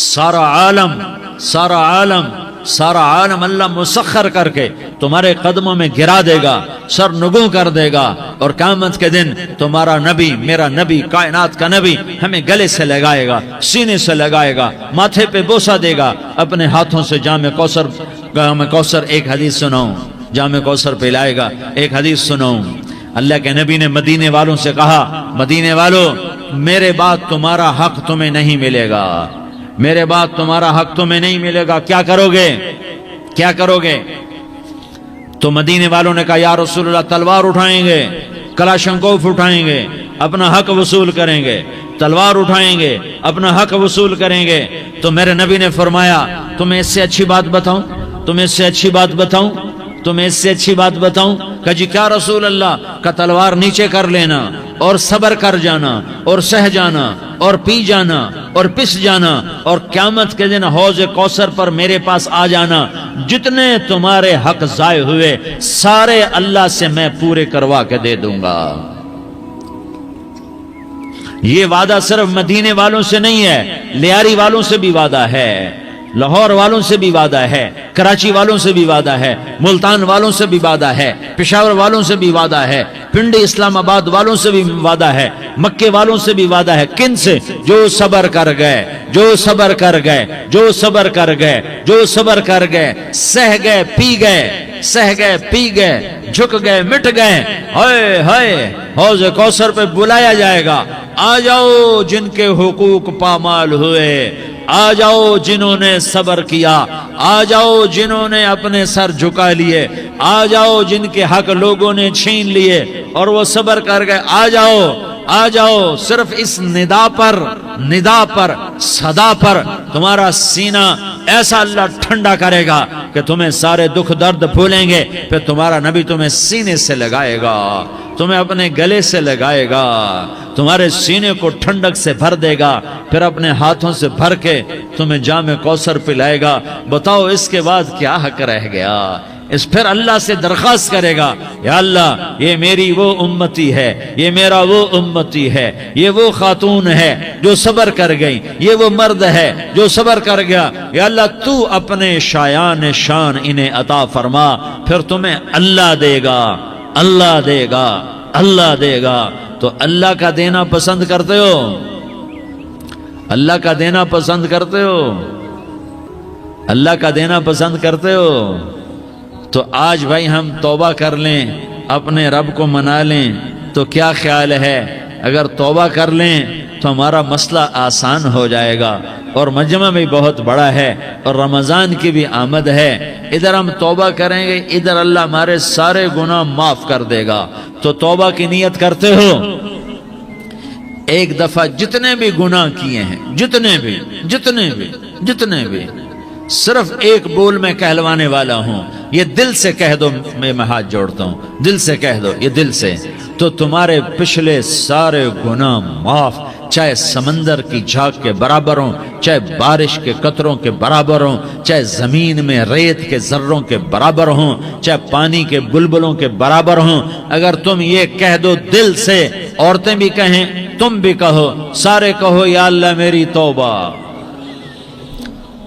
سارا عالم سارا عالم سارا عالم اللہ مسخر کر کے تمہارے قدموں میں گرا دے گا، سر نگوں کر دے گا، اور قیامت کے دن تمہارا نبی، میرا نبی، کائنات کا نبی ہمیں گلے سے لگائے گا، سینے سے لگائے گا، ماتھے پہ بوسہ دے گا، اپنے ہاتھوں سے جام کوثر ایک حدیث سناؤں، جام کوثر پلائے گا، ایک حدیث سناؤں۔ اللہ کے نبی نے مدینے والوں سے کہا، مدینے والوں، میرے بعد تمہارا حق تمہیں نہیں ملے گا، میرے بعد تمہارا حق تمہیں نہیں ملے گا، کیا کرو گے؟ کیا کرو گے؟ تو مدینے والوں نے کہا یا رسول اللہ، تلوار اٹھائیں گے، کلاشنکوف اٹھائیں گے، اپنا حق وصول کریں گے، تلوار اٹھائیں گے، اپنا حق وصول کریں گے۔ تو میرے نبی نے فرمایا، تمہیں اس سے اچھی بات بتاؤں، تمہیں اس سے اچھی بات بتاؤں، تمہیں اس سے اچھی بات بتاؤں؟ کہ جی کیا رسول اللہ؟ کا تلوار نیچے کر لینا، اور صبر کر جانا، اور سہ جانا، اور پی جانا، اور پس جانا، اور قیامت کے دن حوض کوثر پر میرے پاس آ جانا، جتنے تمہارے حق ضائع ہوئے سارے اللہ سے میں پورے کروا کے دے دوں گا۔ یہ وعدہ صرف مدینے والوں سے نہیں ہے، لیاری والوں سے بھی وعدہ ہے، لاہور والوں سے بھی وعدہ ہے، کراچی والوں سے بھی وعدہ ہے، ملتان والوں سے بھی وعدہ ہے، پشاور والوں سے بھی وعدہ ہے، پنڈی اسلام آباد والوں سے بھی وعدہ ہے، مکے والوں سے بھی وعدہ ہے۔ کن سے؟ جو صبر کر گئے، جو صبر کر گئے، جو صبر کر گئے، جو صبر کر گئے، سہ گئے، پی گئے، سہ گئے، پی گئے، جھک گئے، مٹ گئے، ہائے ہائے، حوض کوثر پہ بلایا جائے گا، آ جاؤ جن کے حقوق پامال ہوئے، آ جاؤ جنہوں نے صبر کیا، آ جاؤ جنہوں نے اپنے سر جھکا لیے، آ جاؤ جن کے حق لوگوں نے چھین لیے اور وہ صبر کر گئے، آ جاؤ، آ جاؤ۔ صرف اس ندا پر صدا پر تمہارا سینہ ایسا اللہ ٹھنڈا کرے گا کہ تمہیں سارے دکھ درد بھولیں گے، پھر تمہارا نبی تمہیں سینے سے لگائے گا، تمہیں اپنے گلے سے لگائے گا، تمہارے سینے کو ٹھنڈک سے بھر دے گا، پھر اپنے ہاتھوں سے بھر کے تمہیں جام کوثر پلائے گا۔ بتاؤ اس کے بعد کیا حق رہ گیا؟ اس پھر اللہ سے درخواست کرے گا، یا اللہ یہ میری وہ امتی ہے، یہ میرا وہ امتی ہے، یہ وہ خاتون ہے جو صبر کر گئی، یہ وہ مرد ہے جو صبر کر گیا، یا اللہ تو اپنے شایان شان انہیں عطا فرما، پھر تمہیں اللہ دے گا، اللہ دے گا، اللہ دے گا۔ تو اللہ کا دینا پسند کرتے ہو؟ اللہ کا دینا پسند کرتے ہو؟ اللہ کا دینا پسند کرتے ہو؟ تو آج بھائی ہم توبہ کر لیں، اپنے رب کو منا لیں، تو کیا خیال ہے اگر توبہ کر لیں تو ہمارا مسئلہ آسان ہو جائے گا، اور مجمع بھی بہت بڑا ہے، اور رمضان کی بھی آمد ہے، ادھر ہم توبہ کریں گے، ادھر اللہ ہمارے سارے گناہ معاف کر دے گا۔ تو توبہ کی نیت کرتے ہو؟ ایک دفعہ جتنے بھی گناہ کیے ہیں، جتنے بھی صرف ایک بول میں کہلوانے والا ہوں، یہ دل سے کہہ دو، میں ہاتھ جوڑتا ہوں، دل سے کہہ دو، یہ دل سے، تو تمہارے پچھلے سارے گناہ معاف، چاہے سمندر کی جھاگ کے برابر ہوں، چاہے بارش کے قطروں کے برابر ہوں، چاہے زمین میں ریت کے ذروں کے برابر ہوں، چاہے پانی کے بلبلوں کے برابر ہوں۔ اگر تم یہ کہہ دو دل سے، عورتیں بھی کہیں، تم بھی کہو، سارے کہو یا اللہ میری توبہ،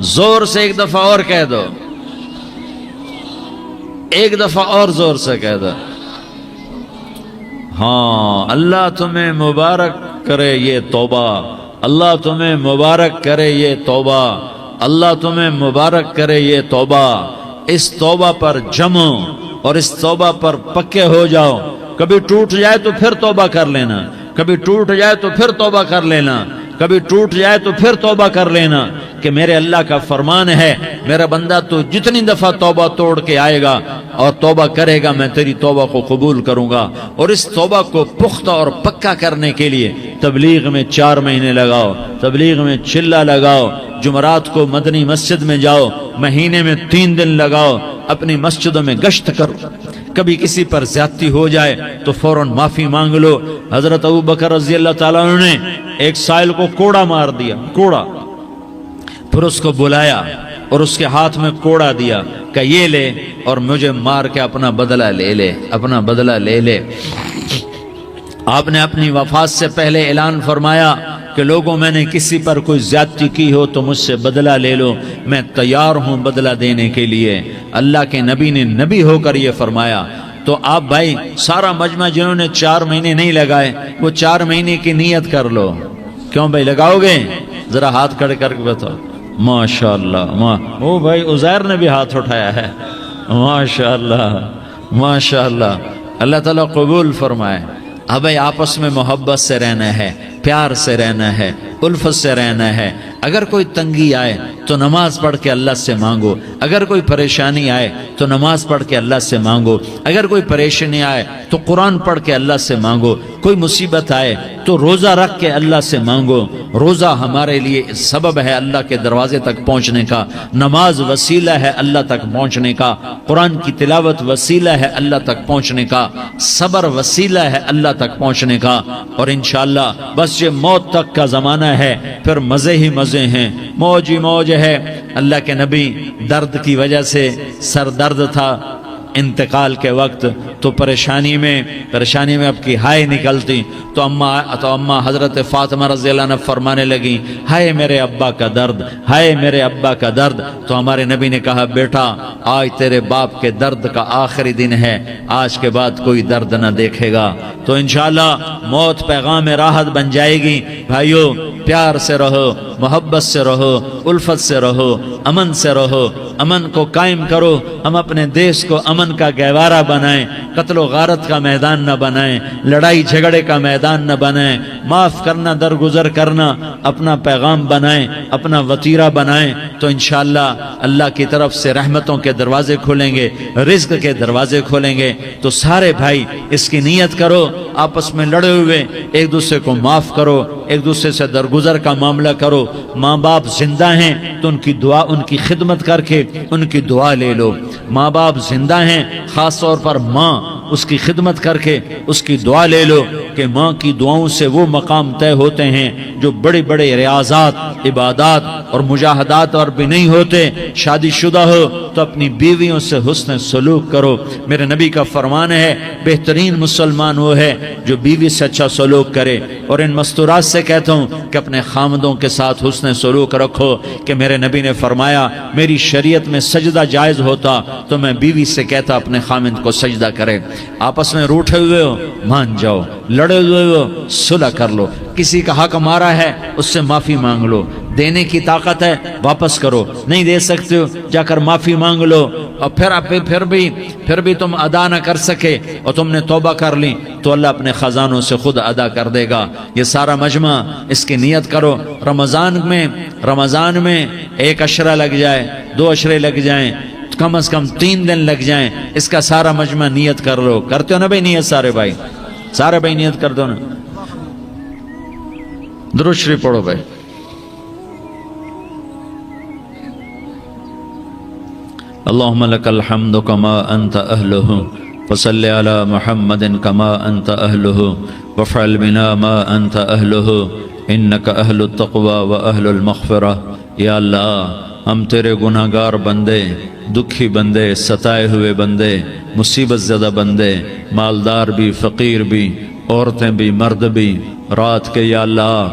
زور سے ایک دفعہ اور کہہ دو، ایک دفعہ اور زور سے کہہ دو، ہاں اللہ تمہیں مبارک کرے یہ توبہ، اللہ تمہیں مبارک کرے یہ توبہ، اللہ تمہیں مبارک کرے یہ توبہ۔ اس توبہ پر جمو اور اس توبہ پر پکے ہو جاؤ۔ کبھی ٹوٹ جائے تو پھر توبہ کر لینا، کبھی ٹوٹ جائے تو پھر توبہ کر لینا، کبھی ٹوٹ جائے تو پھر توبہ کر لینا، کہ میرے اللہ کا فرمان ہے میرا بندہ تو جتنی دفعہ توبہ توڑ کے آئے گا اور توبہ کرے گا میں تیری توبہ کو قبول کروں گا۔ اور اس توبہ کو پختہ اور پکا کرنے کے لیے تبلیغ میں 4 مہینے لگاؤ، تبلیغ میں چلہ لگاؤ، جمعرات کو مدنی مسجد میں جاؤ، مہینے میں 3 دن لگاؤ، اپنی مسجدوں میں گشت کرو۔ کبھی کسی پر زیادتی ہو جائے تو فوراً معافی مانگ لو۔ حضرت ابوبکر رضی اللہ تعالیٰ عنہ نے ایک سائل کو کوڑا مار دیا، کوڑا، پھر اس کو بلایا اور اس کے ہاتھ میں کوڑا دیا کہ یہ لے اور مجھے مار کے اپنا بدلہ لے لے، اپنا بدلہ لے لے۔ آپ نے اپنی وفات سے پہلے اعلان فرمایا کہ لوگوں میں نے کسی پر کوئی زیادتی کی ہو تو مجھ سے بدلہ لے لو، میں تیار ہوں بدلہ دینے کے لیے۔ اللہ کے نبی نے نبی ہو کر یہ فرمایا۔ تو آپ بھائی سارا مجمع جنہوں نے 4 مہینے نہیں لگائے وہ 4 مہینے کی نیت کر لو۔ کیوں بھائی لگاؤ گے؟ ذرا ہاتھ کھڑے کر کے بتاؤ۔ ماشاءاللہ، وہ بھائی عزیر نے بھی ہاتھ اٹھایا ہے۔ ماشاءاللہ ماشاءاللہ، اللہ تعالیٰ قبول فرمائے۔ اب بھائی آپس میں محبت سے رہنا ہے، پیار سے رہنا ہے، الفت سے رہنا ہے۔ اگر کوئی تنگی آئے تو نماز پڑھ کے اللہ سے مانگو، اگر کوئی پریشانی آئے تو نماز پڑھ کے اللہ سے مانگو، اگر کوئی پریشانی آئے تو قرآن پڑھ کے اللہ سے مانگو، کوئی مصیبت آئے تو روزہ رکھ کے اللہ سے مانگو۔ روزہ ہمارے لیے سبب ہے اللہ کے دروازے تک پہنچنے کا، نماز وسیلہ ہے اللہ تک پہنچنے کا، قرآن کی تلاوت وسیلہ ہے اللہ تک پہنچنے کا، صبر وسیلہ ہے اللہ تک پہنچنے کا۔ اور انشاءاللہ بس یہ موت تک کا زمانہ ہے، پھر مزے ہی مزے ہیں، موج ہی موج ہے۔ اللہ کے نبی درد کی وجہ سے سر درد تھا انتقال کے وقت، تو پریشانی میں اب کی ہائے نکلتی تو اماں حضرت فاطمہ رضی اللہ عنہ فرمانے لگی، ہائے میرے ابا کا درد، ہائے میرے ابا کا درد۔ تو ہمارے نبی نے کہا، بیٹا آج تیرے باپ کے درد کا آخری دن ہے، آج کے بعد کوئی درد نہ دیکھے گا۔ تو انشاءاللہ موت پیغام راحت بن جائے گی۔ بھائیو پیار سے رہو، محبت سے رہو، الفت سے رہو، امن سے رہو، امن کو قائم کرو۔ ہم اپنے دیش کو امن کا گہوارہ بنائیں، قتل و غارت کا میدان نہ بنائیں، لڑائی جھگڑے کا میدان نہ بنائیں، معاف کرنا درگزر کرنا اپنا پیغام بنائیں، اپنا وتیرہ بنائیں۔ تو انشاءاللہ اللہ کی طرف سے رحمتوں کے دروازے کھولیں گے، رزق کے دروازے کھولیں گے۔ تو سارے بھائی اس کی نیت کرو، آپس میں لڑے ہوئے ایک دوسرے کو معاف کرو، ایک دوسرے سے درگزر کا معاملہ کرو۔ ماں باپ زندہ ہیں تو ان کی دعا، ان کی خدمت کر کے ان کی دعا لے لو۔ ماں باپ زندہ ہیں، خاص طور پر ماں، اس کی خدمت کر کے اس کی دعا لے لو، کہ ماں کی دعاؤں سے وہ مقام طے ہوتے ہیں جو بڑے بڑے ریاضات، عبادات اور مجاہدات اور بھی نہیں ہوتے۔ شادی شدہ ہو تو اپنی بیویوں سے حسن سلوک کرو۔ میرے نبی کا فرمان ہے، بہترین مسلمان وہ ہے جو بیوی سے اچھا سلوک کرے۔ اور ان مستورات سے کہتا ہوں کہ اپنے خامدوں کے ساتھ حسن سلوک رکھو، کہ میرے نبی نے فرمایا میری شریعت میں سجدہ جائز ہوتا تو میں بیوی سے کہتا اپنے خامد کو سجدہ کرے۔ آپس میں روٹھے ہوئے ہو مان جاؤ، لڑے ہوئے ہو صلح کر لو، کسی کا حق مارا ہے اس سے معافی مانگ لو، دینے کی طاقت ہے واپس کرو، نہیں دے سکتے ہو جا کر معافی مانگ لو۔ اور پھر بھی تم ادا نہ کر سکے اور تم نے توبہ کر لی تو اللہ اپنے خزانوں سے خود ادا کر دے گا۔ یہ سارا مجمع اس کی نیت کرو۔ رمضان میں 1 عشرہ لگ جائے، 2 عشرے لگ جائیں، کم از کم 3 دن لگ جائیں، اس کا سارا مجمع نیت کر لو۔ کرتے ہو نا بھائی نیت؟ سارے بھائی نیت کر دو نا۔ درود شریف پڑھو بھائی۔ اللہم لک الحمد کما انت اہلہ فصل علی محمد کما انت اہلہ وفعل بنا ما انت اہلہ انک اہل التقوی و اہل المغفرہ۔ یا اللہ ہم تیرے گناہگار بندے، دکھی بندے، ستائے ہوئے بندے، مصیبت زدہ بندے، مالدار بھی، فقیر بھی، عورتیں بھی، مرد بھی، رات کے یا اللہ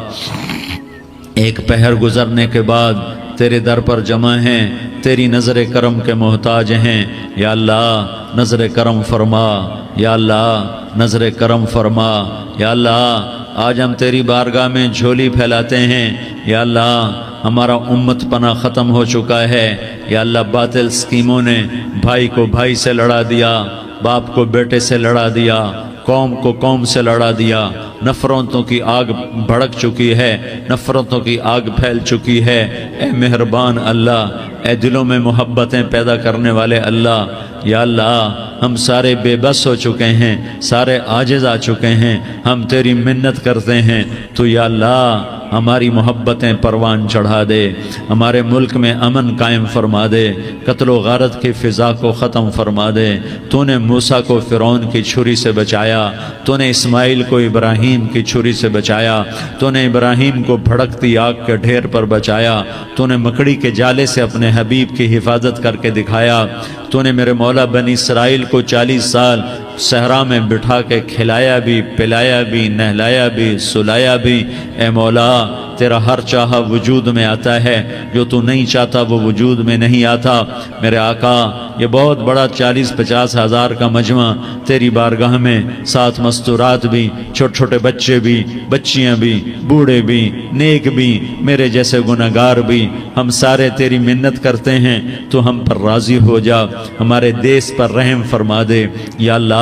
ایک پہر گزرنے کے بعد تیرے در پر جمع ہیں، تیری نظر کرم کے محتاج ہیں، یا اللہ نظر کرم فرما، یا اللہ نظر کرم فرما، یا اللہ آج ہم تیری بارگاہ میں جھولی پھیلاتے ہیں، یا اللہ ہمارا امت پناہ ختم ہو چکا ہے، یا اللہ باطل اسکیموں نے بھائی کو بھائی سے لڑا دیا، باپ کو بیٹے سے لڑا دیا، قوم کو قوم سے لڑا دیا، نفرتوں کی آگ بھڑک چکی ہے، نفرتوں کی آگ پھیل چکی ہے۔ اے مہربان اللہ، اے دلوں میں محبتیں پیدا کرنے والے اللہ، یا اللہ ہم سارے بے بس ہو چکے ہیں، سارے عاجز آ چکے ہیں، ہم تیری منت کرتے ہیں، تو یا اللہ ہماری محبتیں پروان چڑھا دے، ہمارے ملک میں امن قائم فرما دے، قتل و غارت کی فضا کو ختم فرما دے۔ تو نے موسیٰ کو فرعون کی چھری سے بچایا، تو نے اسماعیل کو ابراہیم کی چھری سے بچایا، تو نے ابراہیم کو بھڑکتی آگ کے ڈھیر پر بچایا، تو نے مکڑی کے جالے سے اپنے حبیب کی حفاظت کر کے دکھایا، تو نے میرے مولا بنی اسرائیل کو 40 سال صحرا میں بٹھا کے کھلایا بھی، پلایا بھی، نہلایا بھی، سلایا بھی۔ اے مولا تیرا ہر چاہا وجود میں آتا ہے، جو تو نہیں چاہتا وہ وجود میں نہیں آتا۔ میرے آقا یہ بہت بڑا 40-50 ہزار کا مجمع تیری بارگاہ میں، ساتھ مستورات بھی، چھوٹے چھوٹے بچے بھی، بچیاں بھی، بوڑھے بھی، نیک بھی، میرے جیسے گناہگار بھی، ہم سارے تیری منت کرتے ہیں تو ہم پر راضی ہو جا، ہمارے دیس پر رحم فرما دے۔ یا اللہ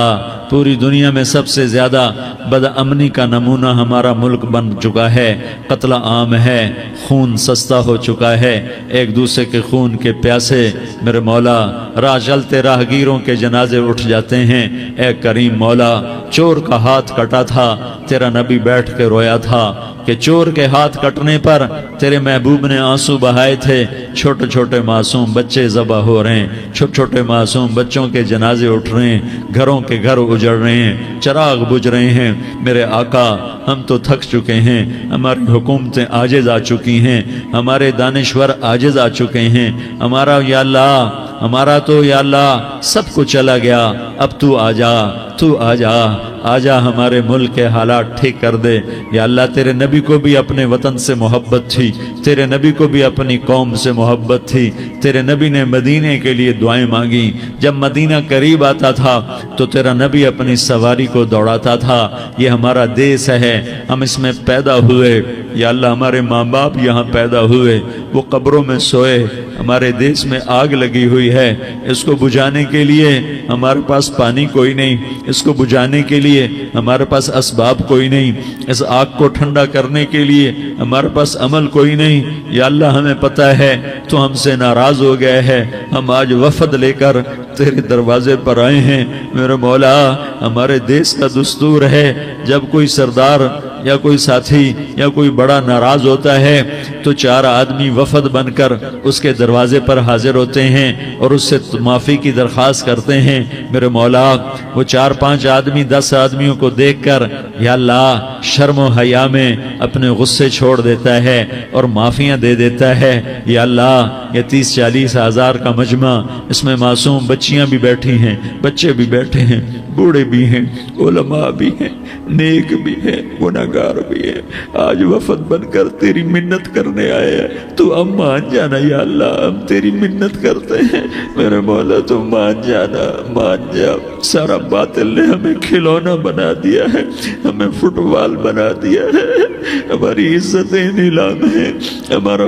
پوری دنیا میں سب سے زیادہ بد امنی کا نمونہ ہمارا ملک بن چکا ہے، قتل عام ہے، خون سستا ہو چکا ہے، ایک دوسرے کے خون کے پیاسے میرے مولا راہ چلتے راہگیروں کے جنازے اٹھ جاتے ہیں۔ اے کریم مولا چور کا ہاتھ کٹا تھا، تیرا نبی بیٹھ کے رویا تھا کہ چور کے ہاتھ کٹنے پر تیرے محبوب نے آنسو بہائے تھے، چھوٹے چھوٹے معصوم بچے ذبح ہو رہے ہیں، چھوٹے چھوٹے معصوم بچوں کے جنازے اٹھ رہے ہیں، گھروں کے گھر اجڑ رہے ہیں، چراغ بجھ رہے ہیں۔ میرے آقا ہم تو تھک چکے ہیں، ہماری حکومتیں عاجز آ چکی ہیں، ہمارے دانشور عاجز آ چکے ہیں، ہمارا یا اللہ ہمارا تو یا اللہ سب کچھ چلا گیا، اب تو آ جا، تو آ جا، آ جا ہمارے ملک کے حالات ٹھیک کر دے۔ یا اللہ تیرے نبی کو بھی اپنے وطن سے محبت تھی، تیرے نبی کو بھی اپنی قوم سے محبت تھی، تیرے نبی نے مدینے کے لیے دعائیں مانگی، جب مدینہ قریب آتا تھا تو تیرا نبی اپنی سواری کو دوڑاتا تھا۔ یہ ہمارا دیس ہے، ہم اس میں پیدا ہوئے، یا اللہ ہمارے ماں باپ یہاں پیدا ہوئے، وہ قبروں میں سوئے، ہمارے دیس میں آگ لگی ہوئی ہے، اس کو بجھانے کے لیے ہمارے پاس پانی کوئی نہیں، اس کو بجھانے کے لیے ہمارے پاس اسباب کوئی نہیں، اس آگ کو ٹھنڈا کرنے کے لیے ہمارے پاس عمل کوئی نہیں۔ یا اللہ ہمیں پتہ ہے تو ہم سے ناراض ہو گئے ہے، ہم آج وفد لے کر تیرے دروازے پر آئے ہیں۔ میرے مولا ہمارے دیس کا دستور ہے جب کوئی سردار یا کوئی ساتھی یا کوئی بڑا ناراض ہوتا ہے تو 4 آدمی وفد بن کر اس کے دروازے پر حاضر ہوتے ہیں اور اس سے معافی کی درخواست کرتے ہیں۔ میرے مولا وہ 4-5 آدمی 10 آدمیوں کو دیکھ کر یا اللہ شرم و حیا میں اپنے غصے چھوڑ دیتا ہے اور معافیاں دے دیتا ہے۔ یا اللہ یہ 30-40 ہزار کا مجمع، اس میں معصوم بچیاں بھی بیٹھی ہیں، بچے بھی بیٹھے ہیں، بوڑھے بھی ہیں، علماء بھی ہیں، نیک بھی ہیں، گناہگار بھی ہیں، آج وفد بن کر تیری منت کرنے آئے ہیں، تو ہم مان جانا یا اللہ، ہم تیری منت کرتے ہیں۔ میرے مولا تو مان جانا، مان جا۔ سارا باطل نے ہمیں کھلونا بنا دیا ہے، ہمیں فٹ بال بنا دیا ہے، ہماری عزتیں نیلام ہیں، ہمارا